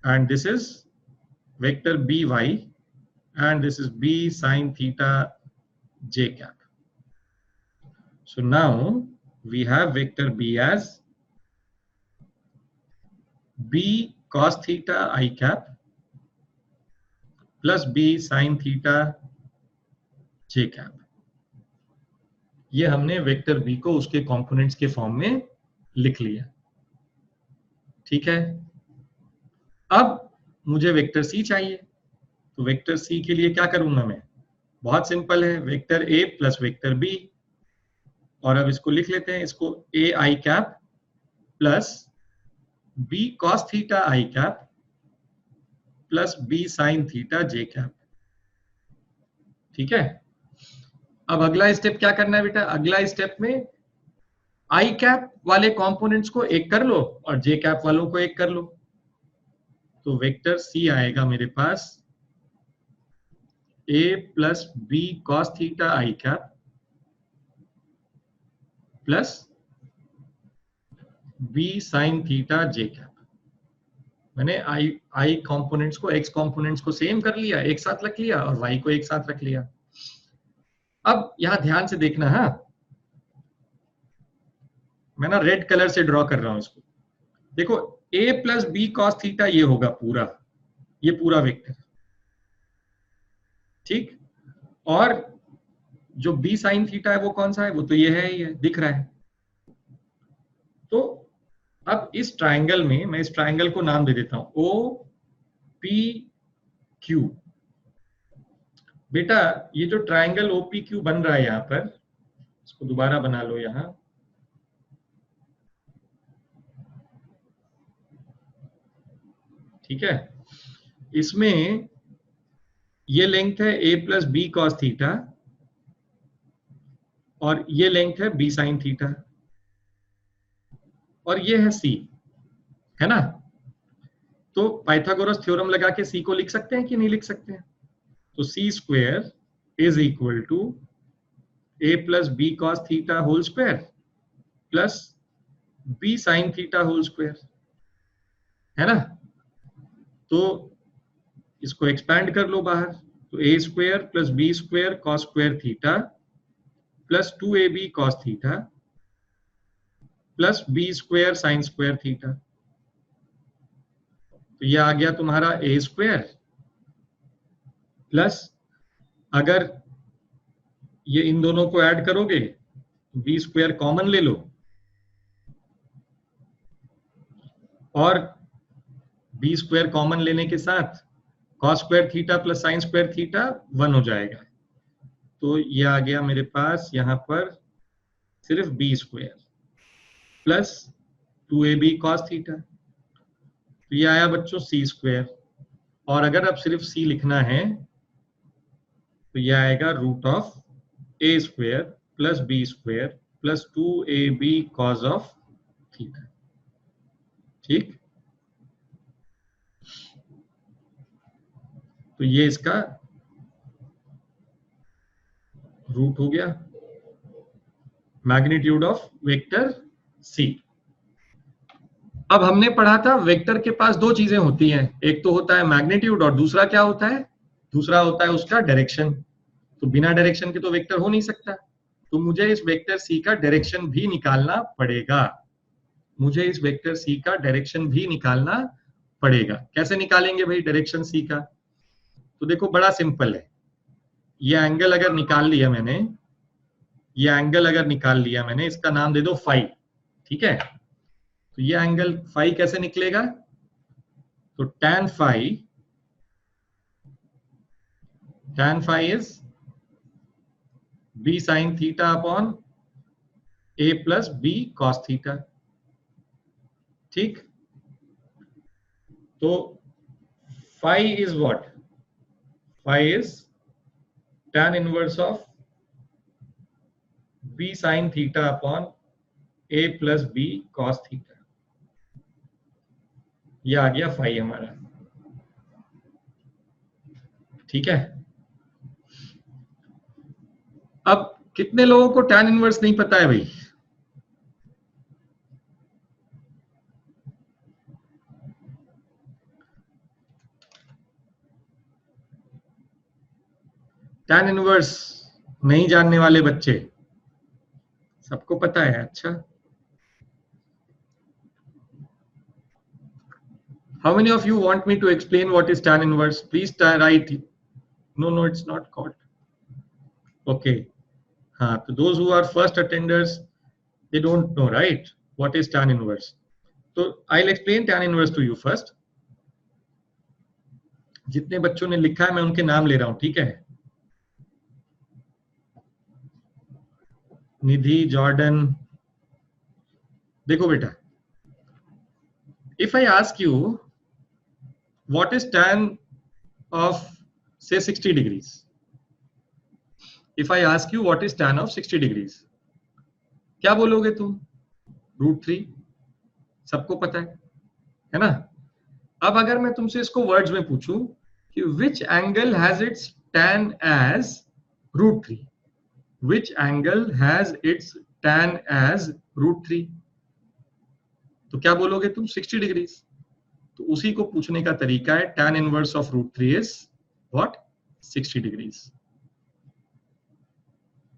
and this is vector B Y, and this is B sine theta j cap. So now we have vector b as b cos theta I cap plus b sin theta j cap. ये हमने vector B को उसके components के form में लिख लिया, ठीक है। अब मुझे वेक्टर सी चाहिए, तो वेक्टर सी के लिए क्या करूंगा मैं? बहुत सिंपल है, वेक्टर ए प्लस वेक्टर बी। और अब इसको लिख लेते हैं, इसको a i cap plus B cos theta i cap plus b sine theta j cap, ठीक है। अब अगला स्टेप क्या करना है बेटा? अगला स्टेप में आई कैप वाले कंपोनेंट्स को एक कर लो और जे कैप वालों को एक कर लो। तो वेक्टर सी आएगा मेरे पास a plus B cos theta i cap plus b sine theta j cap. मैंने आई कंपोनेंट्स को एक्स कंपोनेंट्स को सेम कर लिया, एक साथ रख लिया, और वाई को एक साथ रख लिया। अब यहां ध्यान से देखना, हाँ मैं ना रेड कलर से ड्रॉ कर रहा हूं इसको। देखो a plus B cos theta ये होगा पूरा, ये पूरा वेक्टर, ठीक। और जो b साइन थीटा है वो कौन सा है, वो तो ये है, ये दिख रहा है। तो अब इस ट्राइंगल में मैं इस ट्राइंगल को नाम दे देता हूं ओ पी क्यू। बेटा ये जो ट्राइंगल OPQ बन रहा है यहां पर, इसको दोबारा बना लो यहां। ठीक है, इसमें ये लेंथ है a plus B cos theta और ये लेंथ है b साइन थीटा और ये है c, है ना। तो पाइथागोरस थ्योरम लगा के c को लिख सकते हैं कि नहीं लिख सकते हैं? तो c square is equal to a plus B cos theta whole square plus b sine theta whole square, है ना। तो इसको एक्सपैंड कर लो बाहर, तो a square plus B square cos square theta plus 2ab cos theta plus b square sine square theta. तो ये आ गया तुम्हारा a स्क्वायर प्लस, अगर ये इन दोनों को ऐड करोगे तो b स्क्वायर कॉमन ले लो और b स्क्वायर कॉमन लेने के साथ cos square theta plus sign square theta 1 हो जाएगा। तो ये आ गया मेरे पास यहां पर सिर्फ b square plus 2ab cos theta. तो ये आया बच्चों c स्क्वायर, और अगर अब सिर्फ c लिखना है तो ये आएगा root of a square plus b square plus 2ab cos of theta, ठीक। तो ये इसका रूट हो गया, मैग्नीट्यूड ऑफ वेक्टर c। अब हमने पढ़ा था वेक्टर के पास दो चीजें होती हैं, एक तो होता है मैग्नीट्यूड और दूसरा क्या होता है, दूसरा होता है उसका डायरेक्शन। तो बिना डायरेक्शन के तो वेक्टर हो नहीं सकता, तो मुझे इस वेक्टर c का डायरेक्शन भी निकालना पड़ेगा, मुझे इस वेक्टर c का डायरेक्शन भी निकालना पड़ेगा। कैसे निकालेंगे भाई डायरेक्शन c का? तो देखो बड़ा सिंपल है, ये एंगल अगर निकाल लिया मैंने, ये एंगल अगर निकाल लिया मैंने, इसका नाम दे दो फाई, ठीक है। तो ये एंगल फाई कैसे निकलेगा? तो tan phi is b sine theta upon a plus b cos theta, ठीक। तो phi is what? Phi is tan inverse of b sine theta upon a plus b cos theta. ये आ गया phi हमारा, ठीक है। अब कितने लोगों को tan इनवर्स नहीं पता है भाई? tan इनवर्स नहीं जानने वाले बच्चे, सबको पता है? अच्छा, how many of you want me to explain what is tan inverse? Please write. No, it's not called. Okay. So those who are first attenders, they don't know, right? What is tan inverse? So I'll explain tan inverse to you first. जितने बच्चों ने लिखा है मैं उनके नाम ले रहा हूं, ठीक है। निधि, जॉर्डन, देखो बेटा, if I ask you what is tan of say 60 degrees, if I ask you what is tan of 60 degrees, क्या बोलोगे तुम? √3, सबको पता है ना। अब अगर मैं तुमसे इसको वर्ड्स में पूछूं कि which angle has its tan as √3, which angle has its tan as √3, तो क्या बोलोगे तुम? 60 डिग्रीज। तो उसी को पूछने का तरीका है tan inverse of √3 is what? 60 degrees.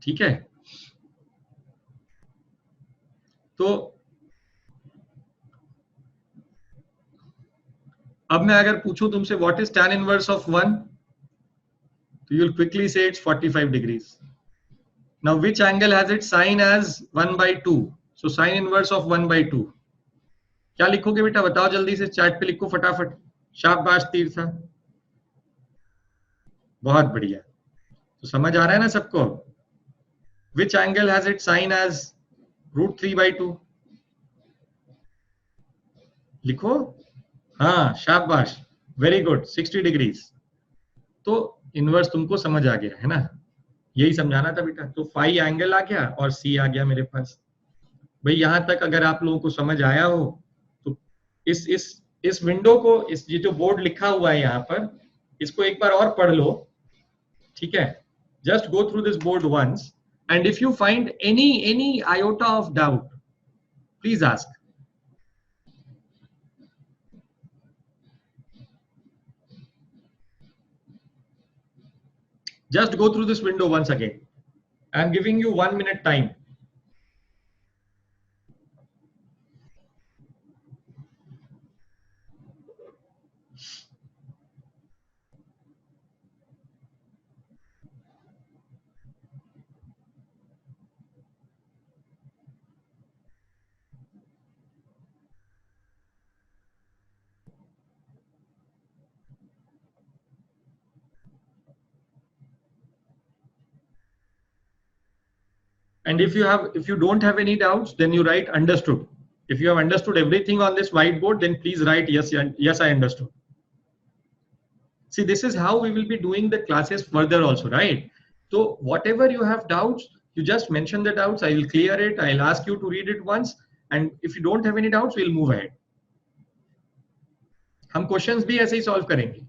ठीक है, तो अब मैं अगर पूछूं तुमसे what is tan inverse of 1, तो यू विल क्विकली से it's 45 degrees. Now which angle has it sine as 1/2? So sine inverse of 1/2 क्या लिखोगे बेटा? बताओ जल्दी से, चैट पे लिखो फटाफट। शाबाश तीर्था, बहुत बढ़िया। तो समझ आ रहा है ना सबको? Which angle has its sine as √3/2? लिखो। हाँ शाबाश, वेरी गुड, 60 डिग्रीज। तो इनवर्स तुमको समझ आ गया है ना? यही समझाना था बेटा। तो फाई एंगल आ गया और सी आ गया मेरे पास। भाई यहां तक अगर आप लोगों को समझ आया हो तो इस विंडो को, इस ये जो बोर्ड लिखा हुआ है यहाँ पर, इसको एक बार और पढ़ लो। ठीक है, just go through this board once, and if you find any iota of doubt, please ask. Just go through this window once again. I am giving you 1 minute time. And if you don't have any doubts, then you write understood. If you have understood everything on this whiteboard, then please write yes, I understood. See, this is how we will be doing the classes further also, right? So whatever you have doubts, you just mention the doubts. I will clear it. I'll ask you to read it once. And if you don't have any doubts, we'll move ahead. हम questions भी ऐसे ही solve करेंगे।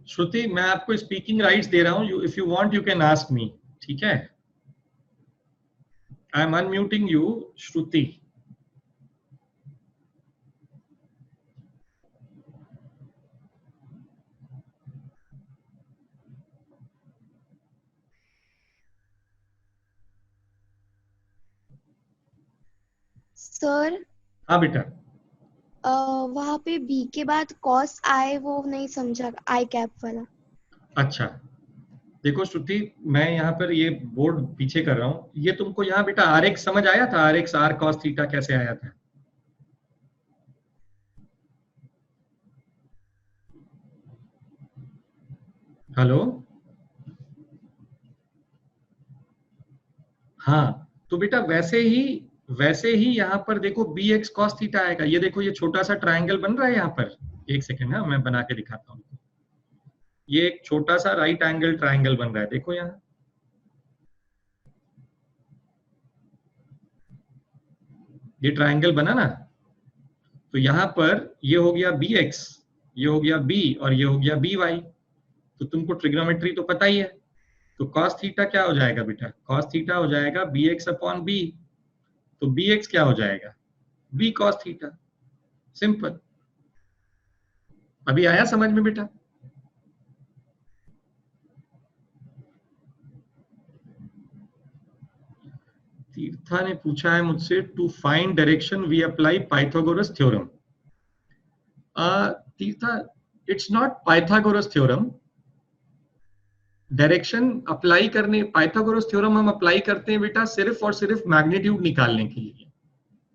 श्रुति, मैं आपको speaking rights दे रहा हूं। If you want you can ask me. ठीक है, I am unmuting you, Shruti. Sir. हाँ बेटा। वहां पे बी के बाद कॉस आए, वो नहीं समझा, आई कैप वाला। अच्छा देखो श्रुति, मैं यहाँ पर ये बोर्ड पीछे कर रहा हूँ। ये तुमको यहाँ बेटा आर एक्स समझ आया था? R X R cos theta कैसे आया था? हेलो। हाँ, तो बेटा वैसे ही यहाँ पर देखो बी एक्स कॉस थीटा आएगा। ये देखो, ये छोटा सा ट्राइंगल बन रहा है यहाँ पर। एक सेकेंड है, मैं बना के दिखाता हूँ। ये एक छोटा सा राइट एंगल ट्राइंगल बन रहा है, देखो यहाँ। ये ट्राइंगल बना ना, तो यहाँ पर ये हो गया बी एक्स, ये हो गया बी, और ये हो गया बी वाई। तो तुमको ट्रिग्नोमेट्री तो पता ही है। तो cos थीटा क्या हो जाएगा बेटा? cos थीटा हो जाएगा bx अपॉन b। तो bx क्या हो जाएगा? b cos theta. सिंपल। अभी आया समझ में बेटा? तीर्था ने पूछा है मुझसे, to find direction we apply Pythagoras theorem. Tirtha, it's not Pythagoras theorem. Direction apply करने, पाइथागोरस थ्योरम हम अप्लाई करते हैं बेटा सिर्फ और सिर्फ मैग्नीट्यूड निकालने के लिए,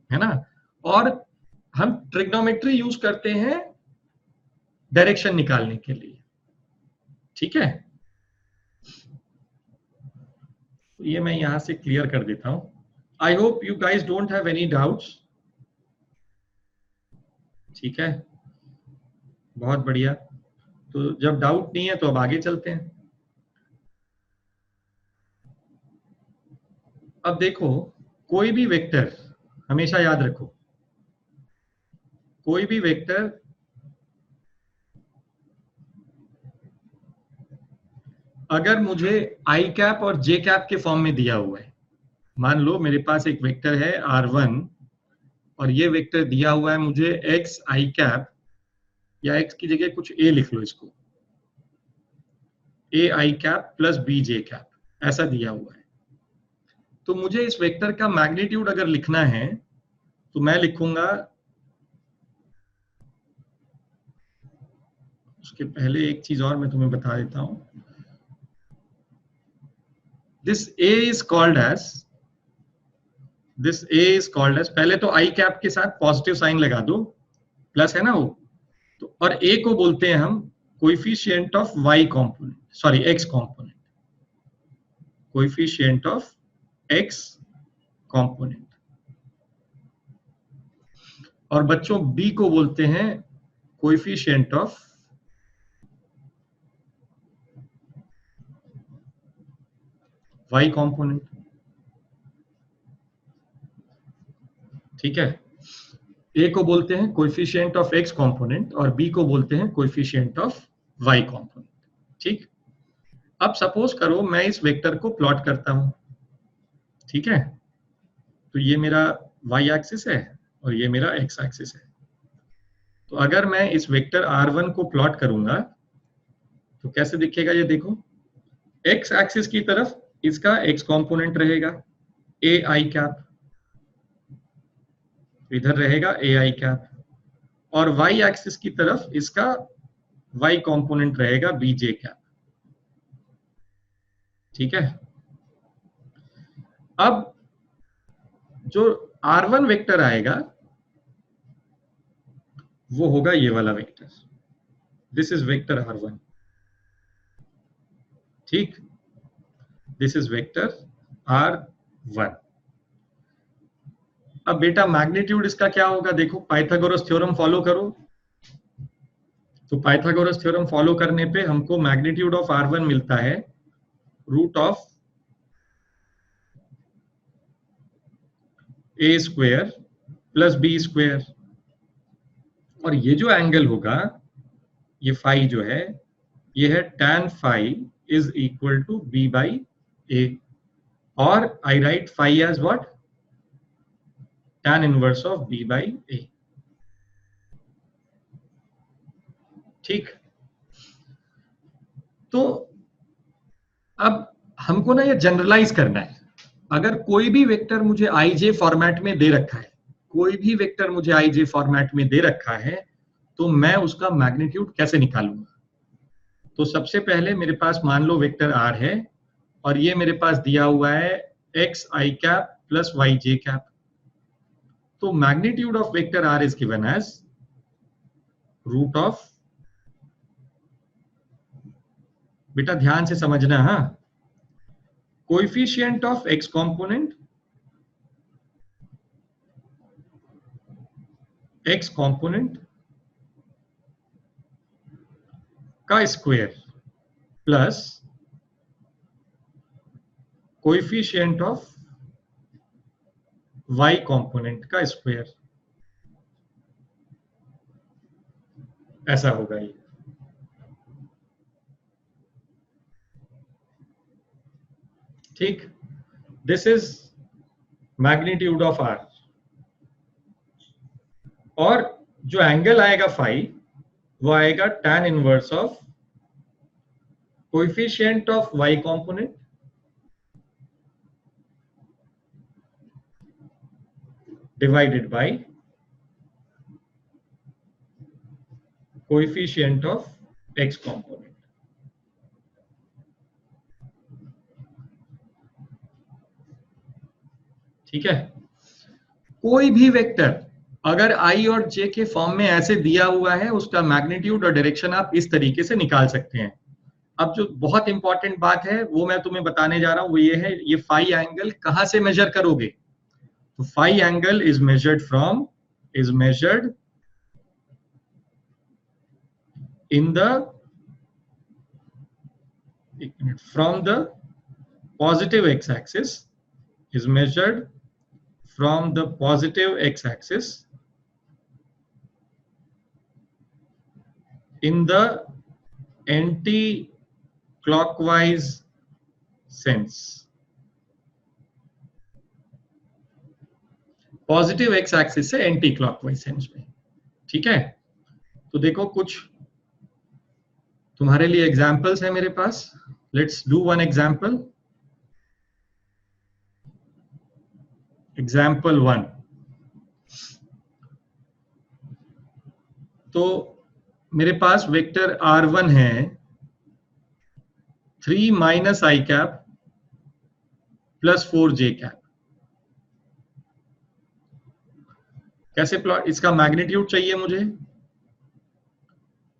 है ना? और हम ट्रिग्नोमेट्री यूज करते हैं डायरेक्शन निकालने के लिए। ठीक है, ये मैं यहां से क्लियर कर देता हूं। I hope you guys don't have any doubts. ठीक है, बहुत बढ़िया। तो जब डाउट नहीं है तो अब आगे चलते हैं। अब देखो, कोई भी वेक्टर, हमेशा याद रखो, कोई भी वेक्टर अगर मुझे आई कैप और जे कैप के फॉर्म में दिया हुआ है, मान लो मेरे पास एक वेक्टर है R1 और ये वेक्टर दिया हुआ है मुझे एक्स आई कैप, या एक्स की जगह कुछ ए लिख लो, इसको a i cap plus b j cap, ऐसा दिया हुआ है। तो मुझे इस वेक्टर का मैग्नीट्यूड अगर लिखना है तो मैं लिखूंगा, उसके पहले एक चीज और मैं तुम्हें बता देता हूं। This A is called as, पहले तो आई कैप के साथ पॉजिटिव साइन लगा दो, प्लस है ना वो, तो और ए को बोलते हैं हम coefficient of Y component, sorry X component, coefficient of X component. और बच्चों बी को बोलते हैं कोएफिशिएंट ऑफ वाई कॉम्पोनेंट। ठीक है, ए को बोलते हैं कोएफिशिएंट ऑफ एक्स कॉम्पोनेंट और बी को बोलते हैं कोएफिशिएंट ऑफ वाई कॉम्पोनेंट। ठीक, अब सपोज करो मैं इस वेक्टर को प्लॉट करता हूं, ठीक है, तो ये मेरा वाई एक्सिस है और ये मेरा एक्स एक्सिस है। तो अगर मैं इस वेक्टर R1 को प्लॉट करूंगा तो कैसे दिखेगा, ये देखो, एक्स एक्सिस की तरफ इसका एक्स कंपोनेंट रहेगा ए आई कैप, इधर रहेगा ए आई कैप, और वाई एक्सिस की तरफ इसका वाई कंपोनेंट रहेगा बी जे कैप। ठीक है, अब जो R1 वेक्टर आएगा वो होगा ये वाला vector, this is vector R1। ठीक, दिस इज वेक्टर R1। अब बेटा मैग्नीट्यूड इसका क्या होगा, देखो पाइथागोरस थ्योरम फॉलो करो, तो पाइथागोरस थ्योरम फॉलो करने पे हमको मैग्नीट्यूड ऑफ R1 मिलता है root of A square plus B square, और ये जो एंगल होगा, ये फाई जो है, ये है tan phi is equal to b by a, और I right phi as what, tan inverse of b by a। ठीक, तो अब हमको ना ये जनरलाइज करना है। अगर कोई भी वेक्टर मुझे आईजे फॉर्मेट में दे रखा है, कोई भी वेक्टर मुझे आईजे फॉर्मेट में दे रखा है, तो मैं उसका मैग्नीट्यूड कैसे निकालूंगा। तो सबसे पहले मेरे पास मान लो वेक्टर R है और ये मेरे पास दिया हुआ है x i cap plus y j cap. तो magnitude of vector R is given as root of, बेटा ध्यान से समझना, हाँ, coefficient of x component, x component का square plus coefficient of y component का स्क्वायर, ऐसा होगा ये। ठीक, this is magnitude of R, और जो एंगल आएगा फाई वो आएगा tan inverse of coefficient of y component divided by coefficient of x component. ठीक है, कोई भी वेक्टर अगर आई और जे के फॉर्म में ऐसे दिया हुआ है, उसका मैग्नीट्यूड और डायरेक्शन आप इस तरीके से निकाल सकते हैं। अब जो बहुत इंपॉर्टेंट बात है वो मैं तुम्हें बताने जा रहा हूं, वो ये है, ये फाई एंगल कहां से मेजर करोगे। तो phi angle is measured in the from the positive x-axis is measured from the positive x-axis in the anti-clockwise sense. Positive x axis से एंटी क्लॉकवाइज सेंस में, ठीक है। तो देखो कुछ तुम्हारे लिए एग्जांपल्स है मेरे पास। Let's do one example. Example 1। तो मेरे पास वेक्टर r1 है 3 minus i cap plus 4 j cap. कैसे प्लॉट, इसका मैग्नीट्यूड चाहिए मुझे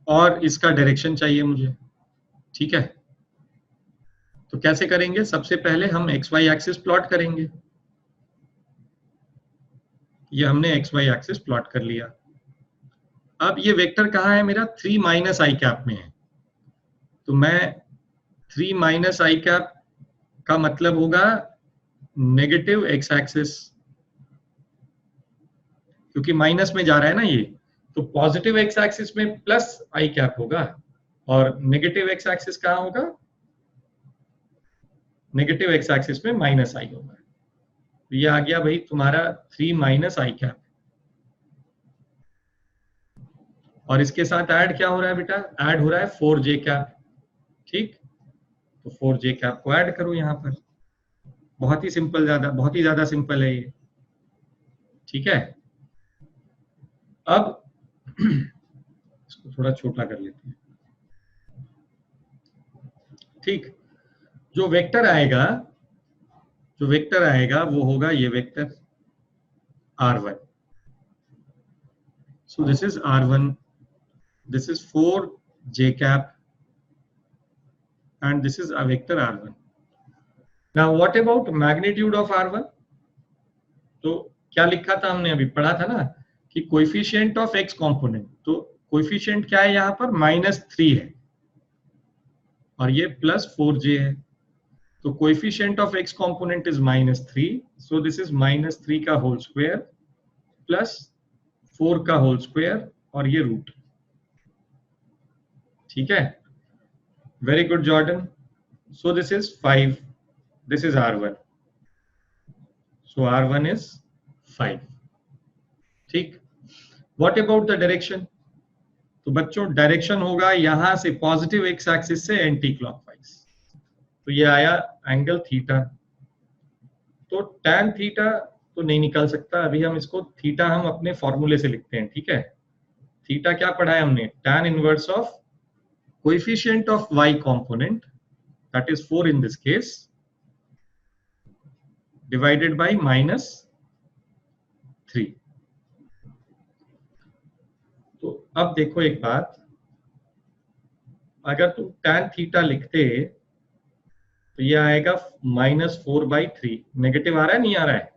और इसका डायरेक्शन चाहिए मुझे, ठीक है। तो कैसे करेंगे, सबसे पहले हम एक्स वाई एक्सिस प्लॉट करेंगे। ये हमने एक्स वाई एक्सिस प्लॉट कर लिया। अब ये वेक्टर कहाँ है मेरा, 3 माइनस आई कैप में है। तो मैं 3 माइनस आई कैप का मतलब होगा नेगेटिव एक्स एक्सिस, क्योंकि माइनस में जा रहा है ना ये। तो पॉजिटिव एक्स एक्सिस में प्लस आई कैप होगा और नेगेटिव एक्स एक्सिस कहाँ होगा, नेगेटिव एक्स एक्सिस में माइनस आई होगा। तो ये आ गया भाई तुम्हारा 3 माइनस आई कैप। और इसके साथ ऐड क्या हो रहा है बेटा, ऐड हो रहा है 4 जे कैप, ठीक। तो 4 जे कैप को ऐड करो यहाँ पर। बहुत ही सिंपल, बहुत ही ज्यादा सिंपल है ये, ठीक है। अब इसको थोड़ा छोटा कर लेते हैं, ठीक। जो वेक्टर आएगा वो होगा ये vector r1। So this is r1, this is 4 j cap and this is a vector r1. Now what about magnitude of r1? तो क्या लिखा था हमने, अभी पढ़ा था ना कि कोएफिशिएंट ऑफ x कंपोनेंट। तो कोएफिशिएंट क्या है यहाँ पर, -3 है और ये +4j है। तो coefficient of x component is -3, so this is -3 का होल स्क्वायर प्लस 4 का होल स्क्वायर और ये रूट, ठीक है। Very good Jordan. So this is 5, this is r1, so r1 is 5, ठीक। What about the direction? तो बच्चों डायरेक्शन होगा यहां से पॉजिटिव एक्स एक्सिस से एंटी क्लॉकवाइज। तो ये आया एंगल थीटा। तो tan थीटा तो नहीं निकल सकता, अभी हम इसको थीटा हम अपने फॉर्मूले से लिखते हैं, ठीक है। थीटा क्या पढ़ा है हमने, tan inverse of coefficient of y component, that is 4 in this case, divided by -3। तो अब देखो एक बात, अगर तुम tan थीटा लिखते तो ये आएगा -4/3। नेगेटिव आ रहा है, नहीं आ रहा है?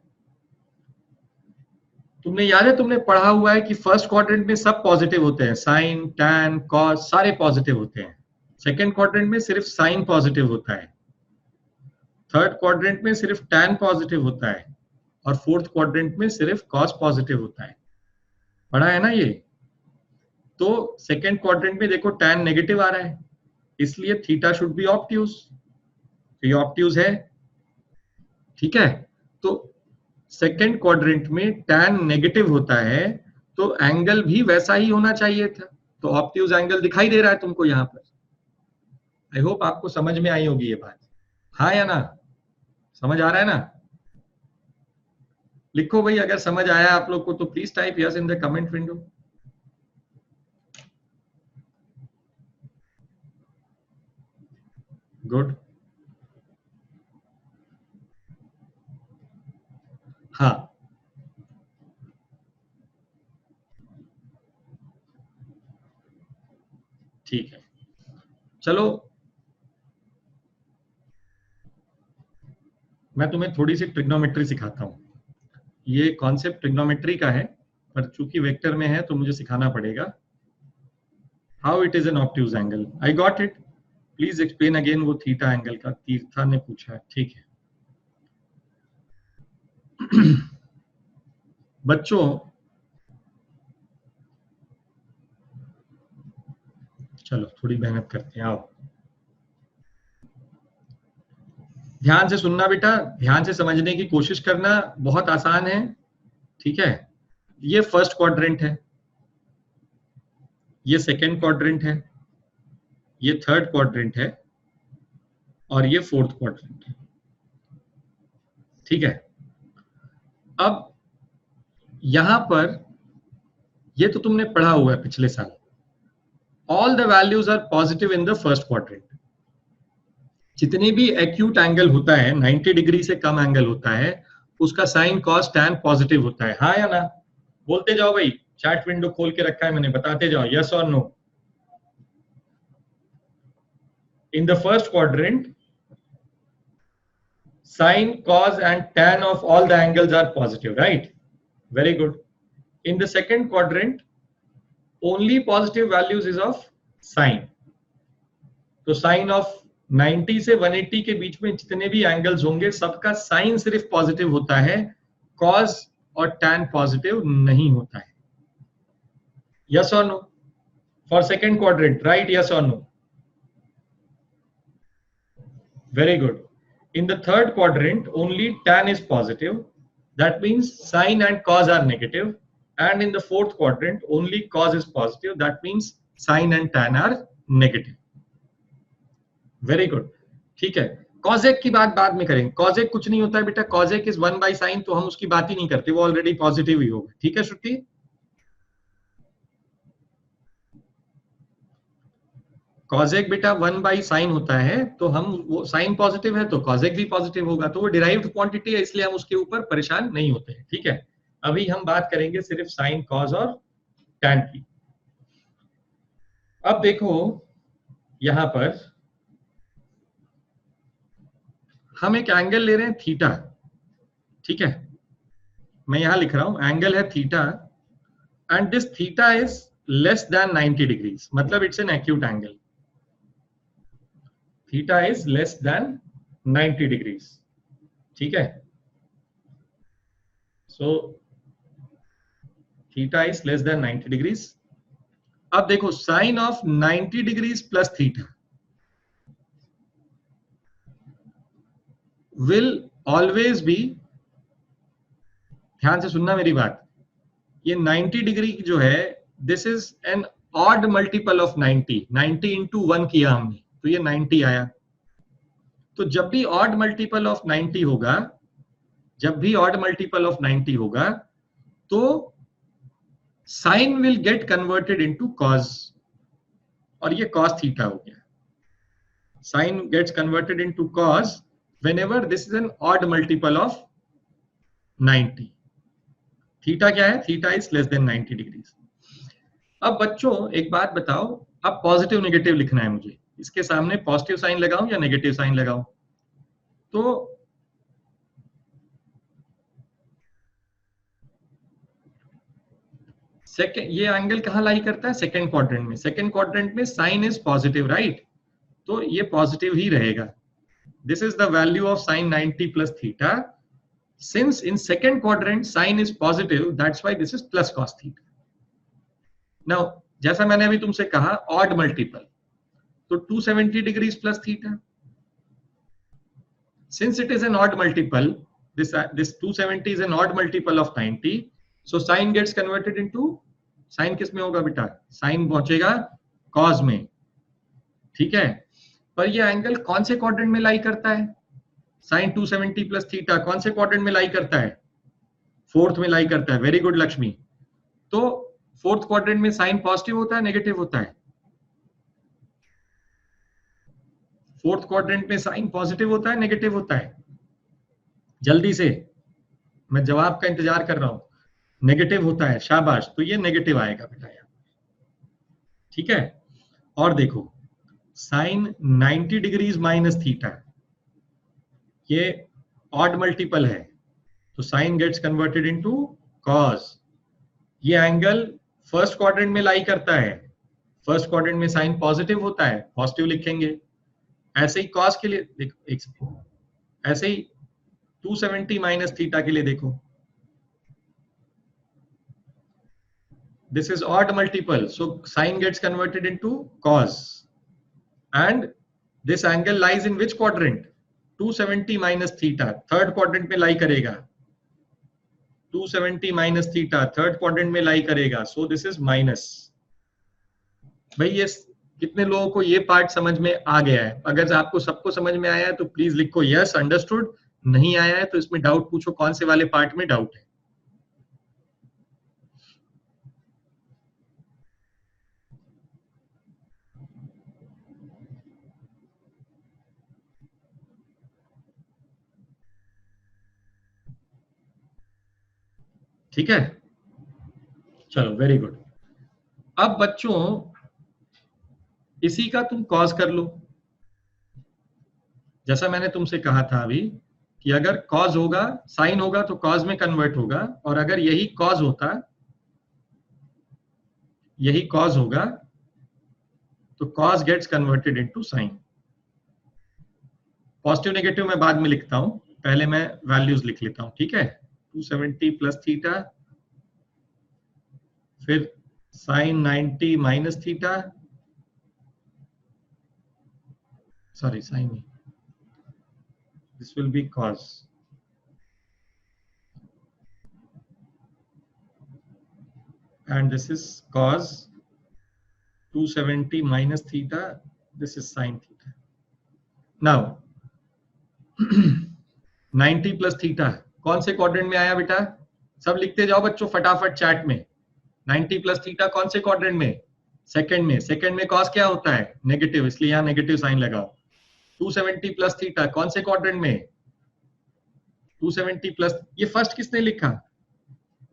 तुमने याद है, तुमने पढ़ा हुआ है कि फर्स्ट क्वाड्रेंट में सब पॉजिटिव होते हैं, साइन टैन कॉस सारे पॉजिटिव होते हैं। सेकेंड क्वाड्रेंट में सिर्फ साइन पॉजिटिव होता है, थर्ड क्वाड्रेंट में सिर्फ टैन पॉजिटिव होता है और फोर्थ क्वाड्रेंट में सिर्फ कॉस पॉजिटिव होता है। पढ़ा है ना ये? तो सेकेंड क्वाड्रेंट में देखो टैन नेगेटिव आ रहा है, इसलिए थीटा शुड बी ऑब्ट्यूज। तो ये ऑब्ट्यूज है, ठीक है। तो सेकेंड क्वाड्रेंट में टैन नेगेटिव होता है तो एंगल भी वैसा ही होना चाहिए था। तो ऑब्ट्यूज एंगल दिखाई दे रहा है तुमको यहाँ पर। आई होप आपको समझ में आई होगी ये बात, हाँ या ना? समझ आ रहा है ना? लिखो भाई अगर समझ आया आप लोग को तो please type yes in the comment window. Good, हाँ ठीक है। चलो मैं तुम्हें थोड़ी सी ट्रिग्नोमेट्री सिखाता हूँ। ये कॉन्सेप्ट ट्रिग्नोमेट्री का है पर चूंकि वेक्टर में है तो मुझे सिखाना पड़ेगा। How it is N obtuse angle? I got it, please explain again वो थीटा एंगल का, तीर्था ने पूछा है, ठीक है। बच्चों चलो थोड़ी मेहनत करते हैं, आओ ध्यान से सुनना बेटा, ध्यान से समझने की कोशिश करना, बहुत आसान है, ठीक है। ये फर्स्ट क्वाड्रेंट है, ये सेकेंड क्वाड्रेंट है, ये थर्ड क्वाड्रेंट है, और ये फोर्थ क्वाड्रेंट है, ठीक है। अब यहां पर ये तो तुमने पढ़ा हुआ है पिछले साल, all the values are positive in the first quadrant. जितने भी एक्यूट एंगल होता है, 90 डिग्री से कम एंगल होता है, उसका साइन कॉस टैन पॉजिटिव होता है, हाँ या ना? बोलते जाओ भाई, चैट विंडो खोल के रखा है मैंने, बताते जाओ यस और no. In the first quadrant sin, cos and tan of all the angles are positive, right? Very good. In the second quadrant, only positive values is of sin. तो sin of 90 से 180 के बीच में जितने भी angles होंगे सबका sign सिर्फ positive होता है, cos और tan पॉजिटिव नहीं होता है। Yes or no? For second quadrant, right? Yes or no? Very good. In the third quadrant, only tan is positive. That means sin and cos are negative. And in the fourth quadrant, only cos is positive. That means sin and tan are negative. Very good. ठीक है। cosec की बात बाद में करेंगे। cosec कुछ नहीं होता है बेटा, cosec is 1 by sin, तो हम उसकी बात ही नहीं करते, वो ऑलरेडी पॉजिटिव ही होगा, ठीक है श्रुति? कॉजेक बेटा 1 बाई साइन होता है, तो हम वो साइन पॉजिटिव है तो कॉजेक भी पॉजिटिव होगा, तो वो डिराइव्ड क्वांटिटी है, इसलिए हम उसके ऊपर परेशान नहीं होते हैं, ठीक है। अभी हम बात करेंगे सिर्फ साइन, कॉज और टैन की। अब देखो यहां पर हम एक एंगल ले रहे हैं थीटा, ठीक है। मैं यहां लिख रहा हूं एंगल है theta, and this theta is less than 90 degrees, मतलब it's an acute angle. Theta is less than 90 degrees, ठीक है। So theta is less than 90 degrees. अब देखो sine of 90 degrees plus theta will always be, ध्यान से सुनना मेरी बात, ये 90 डिग्री जो है this is an odd multiple of 90, 90 into 1 किया हमने तो ये 90 आया। तो जब भी ऑड मल्टीपल ऑफ 90 होगा, जब भी ऑड मल्टीपल ऑफ 90 होगा, तो sine will get converted into cos, और ये कॉस थीटा हो गया। Sine gets converted into cos whenever this is an odd multiple of 90। Theta क्या है? Theta is less than 90 degrees. अब बच्चों एक बात बताओ, अब पॉजिटिव नेगेटिव लिखना है मुझे, इसके सामने पॉजिटिव साइन लगाऊं या नेगेटिव साइन लगाऊं? तो सेकेंड, ये एंगल कहां लाई करता है? सेकेंड क्वाड्रेंट में। सेकेंड क्वाड्रेंट में साइन इज पॉजिटिव, राइट? तो ये पॉजिटिव ही रहेगा। This is the value of sine 90 plus theta. Since in second quadrant sine is positive, that's why this is plus cos theta. Now जैसा मैंने अभी तुमसे कहा ऑड मल्टीपल, तो 270 degrees plus theta. Since it is an odd multiple, this 270 is an odd multiple of 90, so sin gets converted into, sin किस में होगा बेटा? sin पहुंचेगा cos में, ठीक है। पर ये एंगल कौन से क्वाड्रेंट में लाई करता है? sin 270 प्लस थीटा कौन से क्वाड्रेंट में लाई करता है? फोर्थ में लाई करता है। Very good Lakshmi. तो फोर्थ क्वाड्रेंट में साइन पॉजिटिव होता है नेगेटिव होता है? फोर्थ क्वाड्रेंट में साइन पॉजिटिव होता है नेगेटिव होता है? जल्दी से, मैं जवाब का इंतजार कर रहा हूं। नेगेटिव होता है, शाबाश। तो ये नेगेटिव आएगा बेटा यहाँ, ठीक है। और देखो साइन 90 डिग्रीज माइनस थीटा, ये ऑड मल्टीपल है, तो sine gets converted into cos. ये एंगल फर्स्ट क्वाड्रेंट में लाई करता है, फर्स्ट क्वाड्रेंट में साइन पॉजिटिव होता है, पॉजिटिव लिखेंगे। ऐसे ही कॉस के लिए देखो, ऐसे ही 270 माइनस थीटा के लिए देखो, this is odd multiple, so sine gets converted into cos, and this angle lies in which quadrant? 270 minus theta, third quadrant में लाई करेगा। 270 माइनस थीटा थर्ड क्वाड्रेंट में लाई करेगा, so this is minus। भाई ये कितने लोगों को ये पार्ट समझ में आ गया है? अगर आपको सबको समझ में आया है तो प्लीज लिखो यस अंडरस्टूड, नहीं आया है तो इसमें डाउट पूछो, कौन से वाले पार्ट में डाउट है। ठीक है, चलो वेरी गुड। अब बच्चों इसी का तुम कॉज कर लो, जैसा मैंने तुमसे कहा था अभी कि अगर कॉज होगा, साइन होगा तो कॉज में कन्वर्ट होगा, और अगर यही कॉज होता, यही कॉज होगा तो cos gets converted into sine. Positive negative मैं बाद में लिखता हूं, पहले मैं वैल्यूज लिख लेता हूं, ठीक है। 270 प्लस थीटा, फिर sine 90 minus theta, sorry sine नहीं, this will be cos, and this is cos 270 minus theta, this is sin theta। now 90 plus theta कौन से क्वाड्रेंट में आया बेटा? सब लिखते जाओ बच्चों फटाफट चैट में। 90 प्लस थीटा कौन से क्वाड्रेंट में? सेकंड में। सेकंड में कॉस क्या होता है? नेगेटिव, इसलिए यहां नेगेटिव साइन लगाओ। 270 प्लस थीटा कौन से क्वाड्रेंट में? 270 प्लस, ये फर्स्ट किसने लिखा?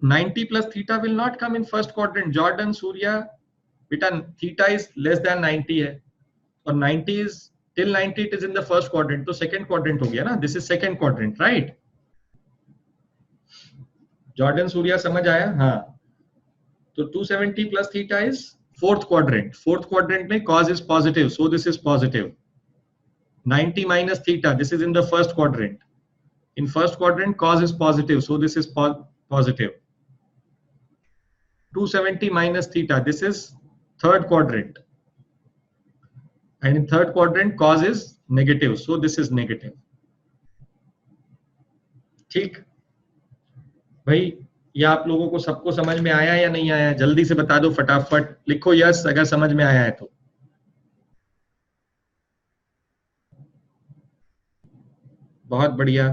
90 plus theta will not come in first quadrant, Jordan, Surya, बेटा theta is less than 90 है, और 90 is till 90 it is in the first quadrant, तो second quadrant हो गया ना, this is second quadrant, right? Jordan, Surya समझ आया? हाँ, तो 270 plus theta is fourth quadrant, fourth quadrant में cos is positive, so this is positive। 90 minus theta, this is in the first quadrant, in first quadrant cos is positive, so this is positive। 270 minus theta, this is third quadrant, and in third quadrant cos is negative, so this is negative। ठीक भाई, ये आप लोगों को सबको समझ में आया या नहीं आया? जल्दी से बता दो, फटाफट लिखो यस अगर समझ में आया है तो। बहुत बढ़िया,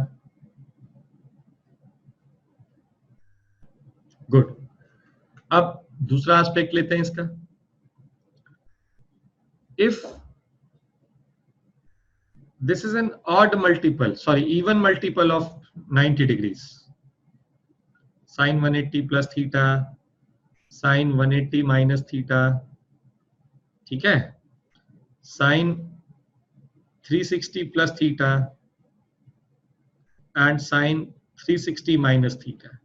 गुड। अब दूसरा एस्पेक्ट लेते हैं इसका। If this is an odd multiple, sorry even multiple of 90 degrees, sine 180 plus theta, sine 180 minus theta, ठीक है, sine 360 plus theta and sine 360 minus theta,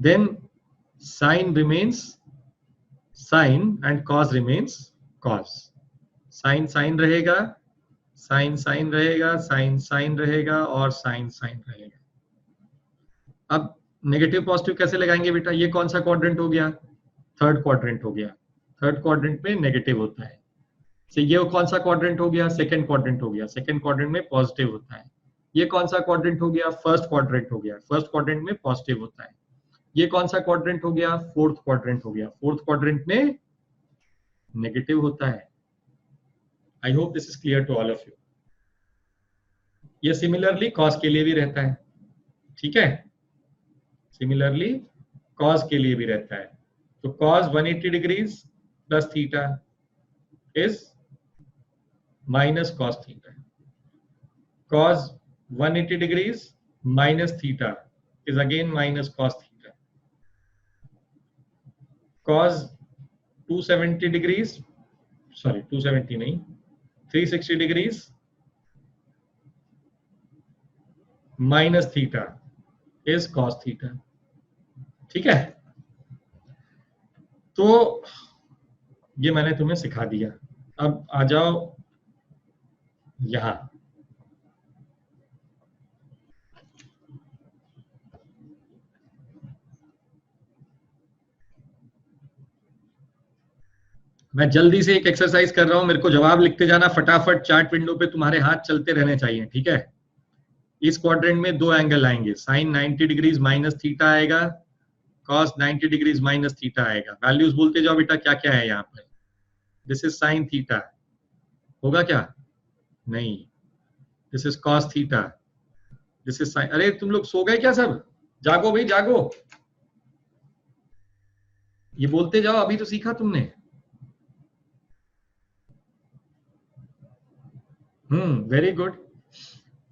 then sine remains sine and cos remains cos। sin sin रहेगा, sin sin रहेगा, sin sin रहेगा, और sin sin रहेगा। अब negative positive कैसे लगाएंगे बेटा? ये कौन सा क्वाड्रेंट हो गया? थर्ड क्वाड्रेंट हो गया। थर्ड क्वाड्रेंट में नेगेटिव होता है। तो ये कौन सा क्वाड्रेंट हो गया? सेकंड क्वाड्रेंट हो गया। सेकंड क्वाड्रेंट में पॉजिटिव होता है। ये कौन सा क्वाड्रेंट हो गया? फर्स्ट क्वाड्रेंट हो गया। फर्स्ट क्वाड्रेंट में पॉजिटिव होता है। ये कौन सा क्वाड्रेंट हो गया? फोर्थ क्वाड्रेंट हो गया। फोर्थ क्वाड्रेंट में नेगेटिव होता है। I hope this is clear to all of you. ये सिमिलरली कॉस के लिए भी रहता है, ठीक है, सिमिलरली कॉस के लिए भी रहता है। तो cos 180 degrees plus theta is minus cos theta. Cos 180 degrees minus theta is again minus cos theta. cos 270 degrees, sorry 270 नहीं, 360 degrees minus theta is cos theta। ठीक है, तो ये मैंने तुम्हें सिखा दिया। अब आ जाओ यहां। मैं जल्दी से एक एक्सरसाइज कर रहा हूं, मेरे को जवाब लिखते जाना फटाफट। चार्ट विंडो पे तुम्हारे हाथ चलते रहने चाहिए, ठीक है। इस क्वाड्रेंट में दो एंगल आएंगे, साइन 90 डिग्रीज माइनस थीटा आएगा, कॉस 90 डिग्रीज माइनस थीटा आएगा। वैल्यूज बोलते जाओ बेटा, क्या क्या है यहाँ पे। दिस इज साइन थीटा, होगा क्या? नहीं। This is cos theta, this is sine. अरे तुम लोग सो गए क्या सब? जागो भाई जागो, ये बोलते जाओ, अभी तो सीखा तुमने। Very good.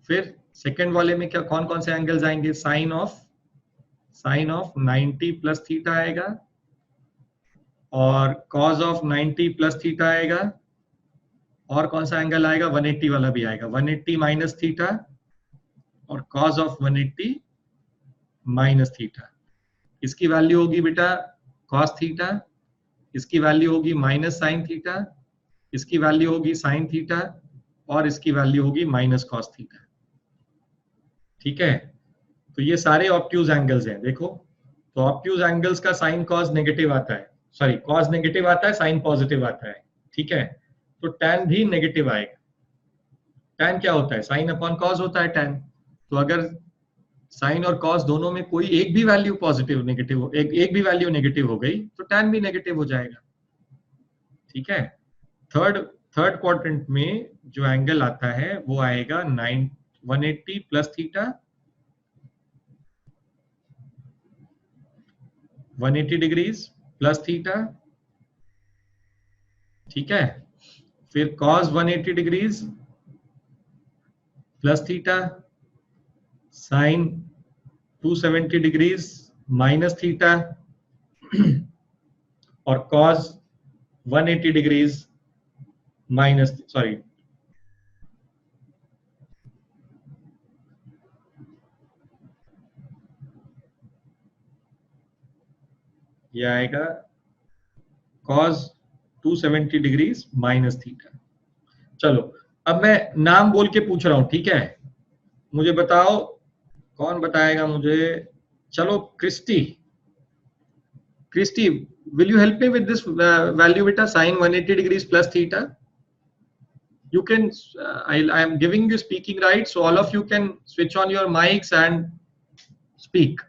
फिर सेकंड वाले में क्या, कौन कौन से एंगल्स आएंगे? साइन ऑफ 90 प्लस थीटा आएगा, और कॉस ऑफ 90 प्लस थीटा आएगा, और कौन सा एंगल आएगा? 180 वाला भी आएगा, 180 माइनस थीटा, और कॉस ऑफ 180 माइनस थीटा। इसकी वैल्यू होगी बेटा कॉस थीटा, इसकी वैल्यू होगी माइनस साइन थीटा, इसकी वैल्यू होगी साइन थीटा, और इसकी वैल्यू होगी माइनस कॉस थीटा। ठीक है, तो ये सारे ऑब्ट्यूज एंगल्स हैं। देखो, तो ऑब्ट्यूज एंगल्स का साइन कॉस नेगेटिव आता है, सॉरी कॉस नेगेटिव आता है, साइन पॉजिटिव आता है। ठीक है, तो टैन भी नेगेटिव आएगा। टैन क्या होता है? साइन अपॉन कॉस होता है टैन। तो अगर साइन और कॉस दोनों में कोई एक भी वैल्यू पॉजिटिव नेगेटिव, एक भी वैल्यू नेगेटिव हो गई तो टैन भी नेगेटिव हो जाएगा। ठीक है, थर्ड थर्ड क्वाड्रेंट में जो एंगल आता है वो आएगा 180 plus theta, 180 degrees plus theta. ठीक है, फिर cos 180 degrees plus theta, sine 270 degrees minus theta, और cos 180 डिग्रीज माइनस, सॉरी ये आएगा cos 270 डिग्रीज माइनस थीटा। चलो, अब मैं नाम बोल के पूछ रहा हूं, ठीक है? मुझे बताओ, कौन बताएगा मुझे? चलो Christy, Christy, will you help me with this value beta, sin 180 degrees plus theta? You can, I am giving you speaking rights, so all of you can switch on your mics and speak.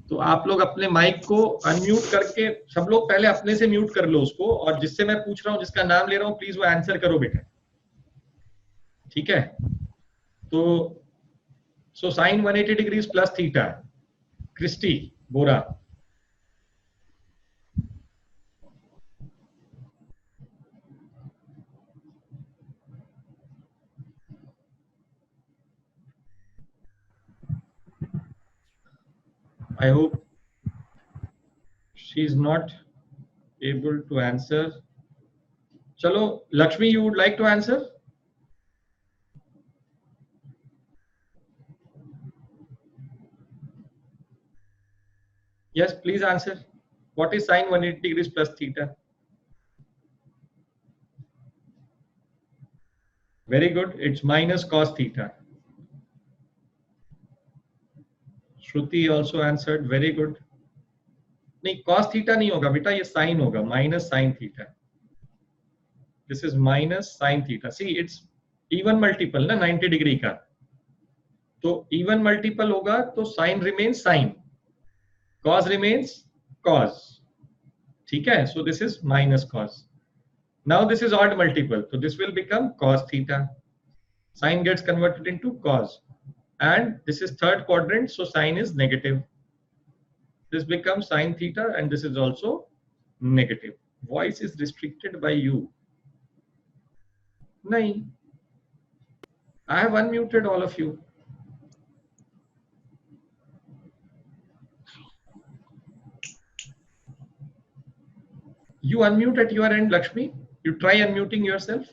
तो आप लोग अपने mic को unmute करके, सब लोग पहले अपने से म्यूट कर लो उसको, और जिससे मैं पूछ रहा हूँ, जिसका नाम ले रहा हूँ, प्लीज वो आंसर करो बेटा। ठीक है, तो so sine 180 degrees plus theta, Christy Bora. I hope she is not able to answer. Chalo, Lakshmi, you would like to answer? Yes, please answer. What is sine 180 degrees plus theta? Very good. It's minus cos theta. Shruti also answered. Very good. नहीं, cos theta नहीं होगा बेटा, ये sin होगा, minus sin theta. This is minus sin theta. See, it's even multiple ना 90 degree का, तो even multiple होगा तो sin remains sin, cos remains cos. ठीक है, so this is minus cos. Now this is odd multiple, so this will become cos theta. Sin gets converted into cos, and this is third quadrant, so sin is negative. This becomes sin theta, and this is also negative. Voice is restricted by you. Nahi, I have unmuted all of you. You unmute at your end, Lakshmi. You try unmuting yourself.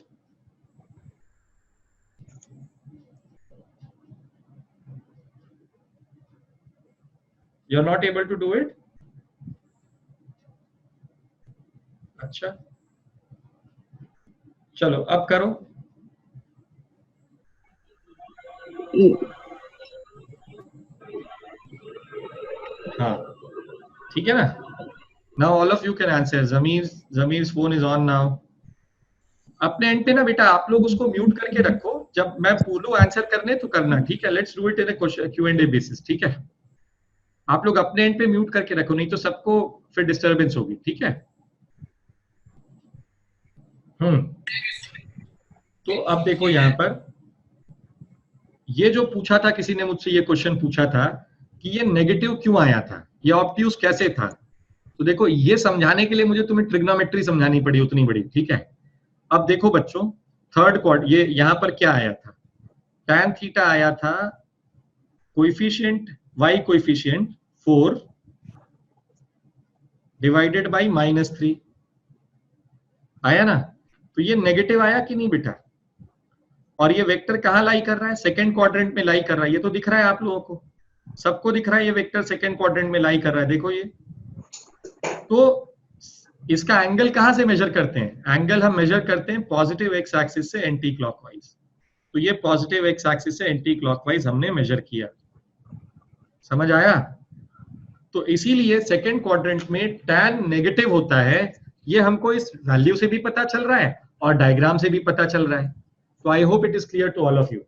You are not able to do it? अच्छा, चलो अब करो। हाँ ठीक है ना। Now all of you can answer. Zameer phone is on now. अपने end पे ना बेटा आप लोग उसको म्यूट करके रखो, जब मैं बोलूं आंसर करने तो करना, ठीक है? Let's do it in a Q&A basis, ठीक है? आप लोग अपने एंड पे म्यूट करके रखो, नहीं तो सबको फिर डिस्टरबेंस होगी, ठीक है? तो अब देखो यहाँ पर, ये जो पूछा था किसी ने मुझसे, ये क्वेश्चन पूछा था कि ये नेगेटिव क्यों आया था, ये ऑब्ट्यूज कैसे था। तो देखो ये समझाने के लिए मुझे तुम्हें ट्रिग्नोमेट्री समझानी पड़ी उतनी बड़ी, ठीक है? अब देखो बच्चों, थर्ड क्वाड्र ये यहाँ पर क्या आया था, tan थीटा आया था coefficient y coefficient 4 divided by -3 आया ना। तो ये नेगेटिव आया कि नहीं बेटा? और ये वेक्टर कहाँ लाई कर रहा है? सेकंड क्वाड्रेंट में लाई कर रहा है। ये तो दिख रहा है आप लोगों को, सबको दिख रहा है ये वेक्टर सेकंड क्वाड्रेंट में लाई कर रहा है, देखो ये। तो इसका एंगल कहाँ से मेजर करते हैं? एंगल हम मेजर करते हैं पॉजिटिव एक्स एक्सिस से एंटी क्लॉकवाइज। तो ये पॉजिटिव एक्स एक्सिस से एंटी क्लॉकवाइज हमने मेजर किया, समझ आया? तो इसीलिए सेकंड क्वाड्रेंट में tan नेगेटिव होता है, ये हमको इस वैल्यू से भी पता चल रहा है और डायग्राम से भी पता चल रहा है। तो I hope it is clear to all of you.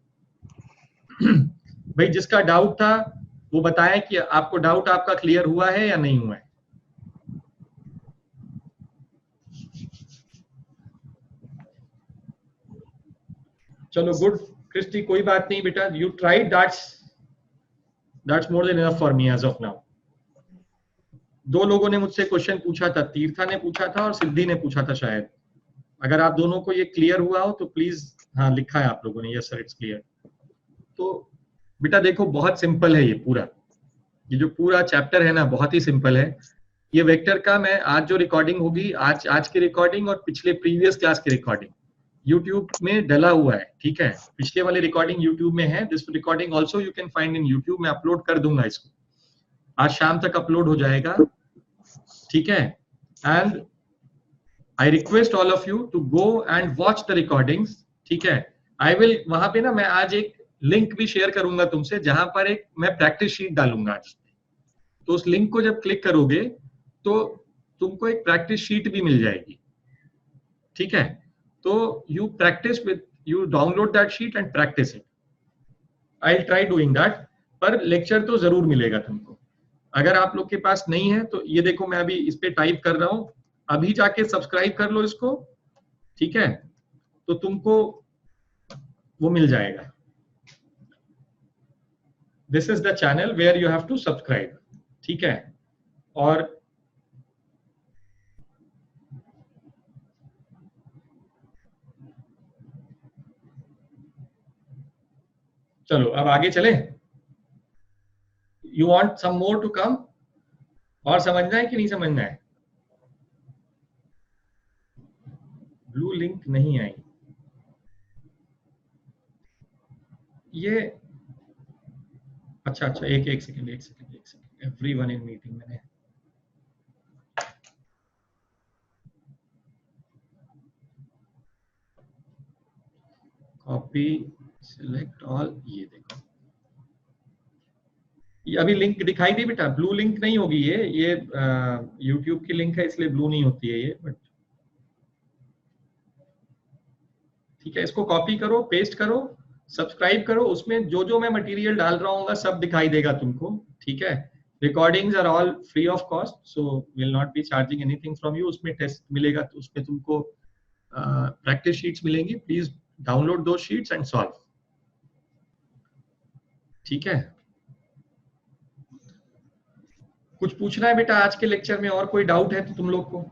भाई जिसका डाउट था वो बताएं कि आपको डाउट आपका क्लियर हुआ है या नहीं हुआ है। चलो गुड क्रिस्टी, कोई बात नहीं बेटा, you tried, that's more than enough for me as of now. दो लोगों ने मुझसे क्वेश्चन पूछा था, तीर्था ने पूछा था और सिद्धि ने पूछा था शायद। अगर आप दोनों को ये क्लियर हुआ हो तो प्लीज, हाँ लिखा है आप लोगों ने, यस सर इट्स क्लियर। तो बेटा देखो बहुत सिंपल है ये पूरा, ये जो पूरा चैप्टर है ना बहुत ही सिंपल है। ये वेक्टर का मैं आज जो रिकॉर्डिंग होगी, आज की रिकॉर्डिंग और पिछले प्रीवियस क्लास की रिकॉर्डिंग YouTube में डला हुआ है, ठीक है? पिछले वाली रिकॉर्डिंग YouTube में है, this recording also you can find in YouTube। मैं अपलोड कर दूंगा इसको, आज शाम तक अपलोड हो जाएगा, ठीक है? And I request all of you to go and watch the recordings, ठीक है? आई विल, वहां पे ना मैं आज एक लिंक भी शेयर करूंगा तुमसे, जहां पर एक मैं प्रैक्टिस शीट डालूंगा आज। तो उस लिंक को जब क्लिक करोगे तो तुमको एक प्रैक्टिस शीट भी मिल जाएगी, ठीक है? तो you practice with, you download that sheet and practice it. I try doing that, पर लेक्चर तो जरूर मिलेगा तुमको। अगर आप लोग के पास नहीं है तो ये देखो मैं अभी इस पे टाइप कर रहा हूं, अभी जाके सब्सक्राइब कर लो इसको, ठीक है? तो तुमको वो मिल जाएगा। This is the channel where you have to subscribe, ठीक है? और चलो अब आगे चले। You want some more to come? और समझना है कि नहीं समझना है? ब्लू लिंक नहीं आई ये, अच्छा अच्छा, एक सेकंड एवरीवन इन मीटिंग। मैंने कॉपी सिलेक्ट ऑल, ये देखो ये अभी लिंक दिखाई दी बेटा, ब्लू लिंक नहीं होगी ये यूट्यूब की लिंक है इसलिए ब्लू नहीं होती है ये, बट ठीक है। इसको कॉपी करो, पेस्ट करो, सब्सक्राइब करो, उसमें जो जो मैं मटेरियल डाल रहा हूँ सब दिखाई देगा तुमको, ठीक है? Recordings are all free of cost, so will not be charging anything from you. उसमें टेस्ट मिलेगा तो उसमें तुमको प्रैक्टिस शीट्स मिलेंगी, प्लीज डाउनलोड दो शीट्स एंड सॉल्व, ठीक है? कुछ पूछना है बेटा आज के लेक्चर में, और कोई डाउट है तो तुम लोग को?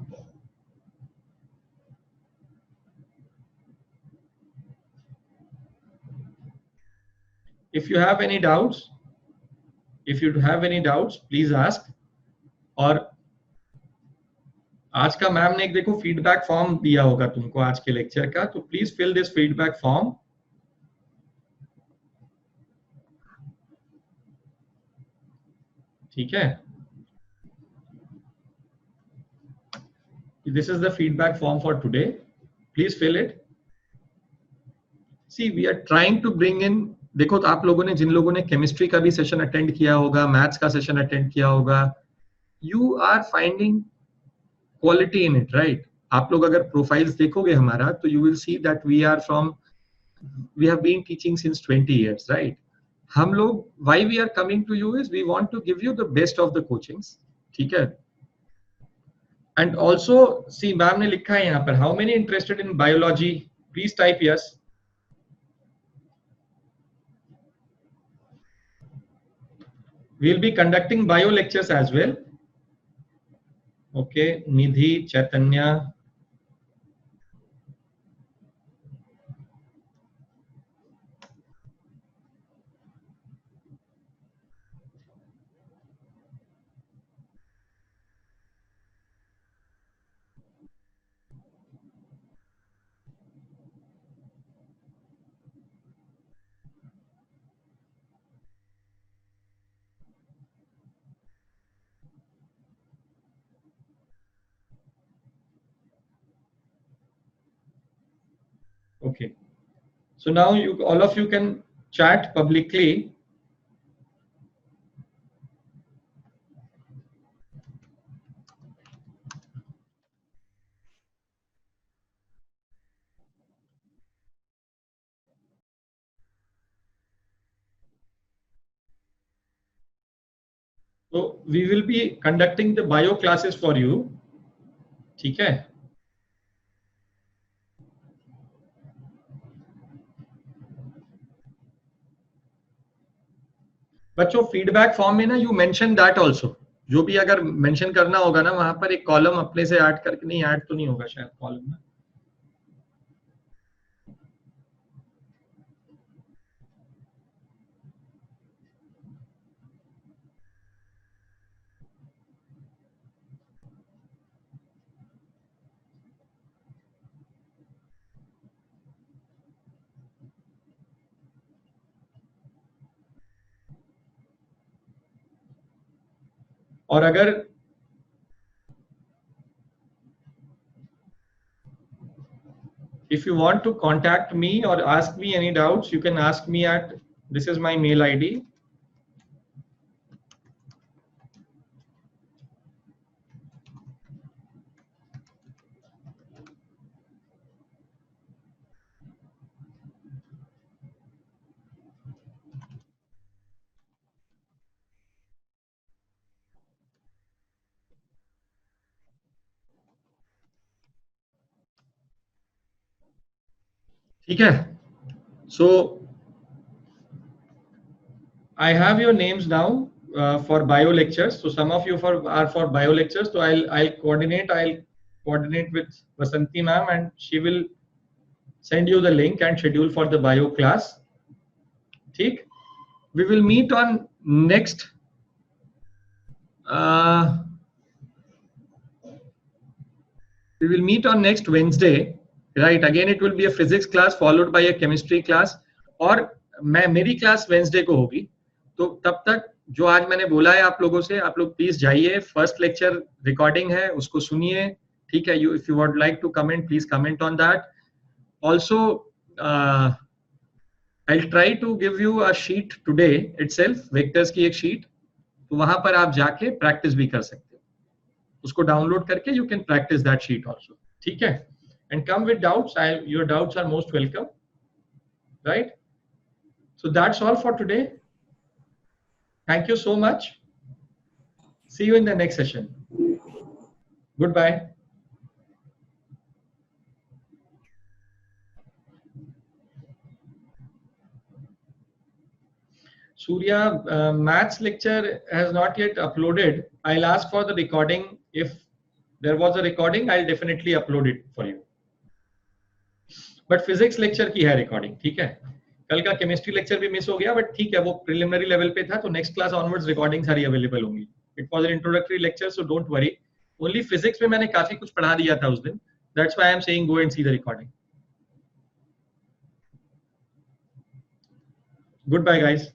If you have any doubts, please ask. और आज का मैम ने एक देखो फीडबैक फॉर्म दिया होगा तुमको आज के लेक्चर का, तो please fill this feedback form. ठीक है, this is the feedback form for today, please fill it. See, we are trying to bring in, देखो तो आप लोगों ने, जिन लोगों ने केमिस्ट्री का भी सेशन अटेंड किया होगा, मैथ्स का सेशन अटेंड किया होगा, you are finding quality in it, right? आप लोग अगर प्रोफाइल्स देखोगे हमारा, तो you will see that we have been teaching since 20 years, right? हम लोग, why we are coming to you is we want to give you the best of the coachings, ठीक है? And also, see, मैम ने लिखा है यहाँ पर, how many interested in biology? Please type yes. We'll be conducting bio lectures as well. Okay, Nidhi, Chaitanya. Okay, so now all of you can chat publicly. So we will be conducting the bio classes for you, ठीक है? बच्चों feedback form में ना you mention that also, जो भी अगर mention करना होगा ना वहां पर एक कॉलम अपने से ऐड करके, नहीं ऐड तो नहीं होगा शायद कॉलम में, और अगर if you want to contact me or ask me any doubts, you can ask me at, this is my mail ID. ठीक है, so I have your names now for bio lectures. So some of you are for bio lectures. So I'll coordinate with Vasanti ma'am, and she will send you the link and schedule for the bio class. ठीक? We will meet on next. We will meet on next Wednesday, right? Again, it will be a physics class followed by a chemistry class. और मेरी class Wednesday को होगी, तो तब तक जो आज मैंने बोला है आप लोगों से, आप लोग प्लीज जाइए, फर्स्ट लेक्चर रिकॉर्डिंग है उसको सुनिए, ठीक है? If you would like to comment, please comment on that. Also I will try to give you a sheet today itself, vectors की एक शीट, तो वहां पर आप जाके प्रैक्टिस भी कर सकते हो, उसको डाउनलोड करके you can practice that sheet also, ठीक है? And come with doubts, your doubts are most welcome, right? So that's all for today. Thank you so much. See you in the next session. Goodbye. Surya, maths lecture has not yet uploaded. I'll ask for the recording. If there was a recording, I'll definitely upload it for you. But physics lecture की है recording, ठीक है? कल का chemistry lecture भी miss हो गया, but ठीक है, वो प्रिलिमिनरी लेवल पे था, तो नेक्स्ट क्लास ऑनवर्ड्स रिकॉर्डिंग सारी अवेलेबल होंगी. It was an introductory lecture, so don't worry. Only physics में मैंने काफी कुछ पढ़ा दिया था उस दिन, that's why I am saying go and see the recording. Good bye guys.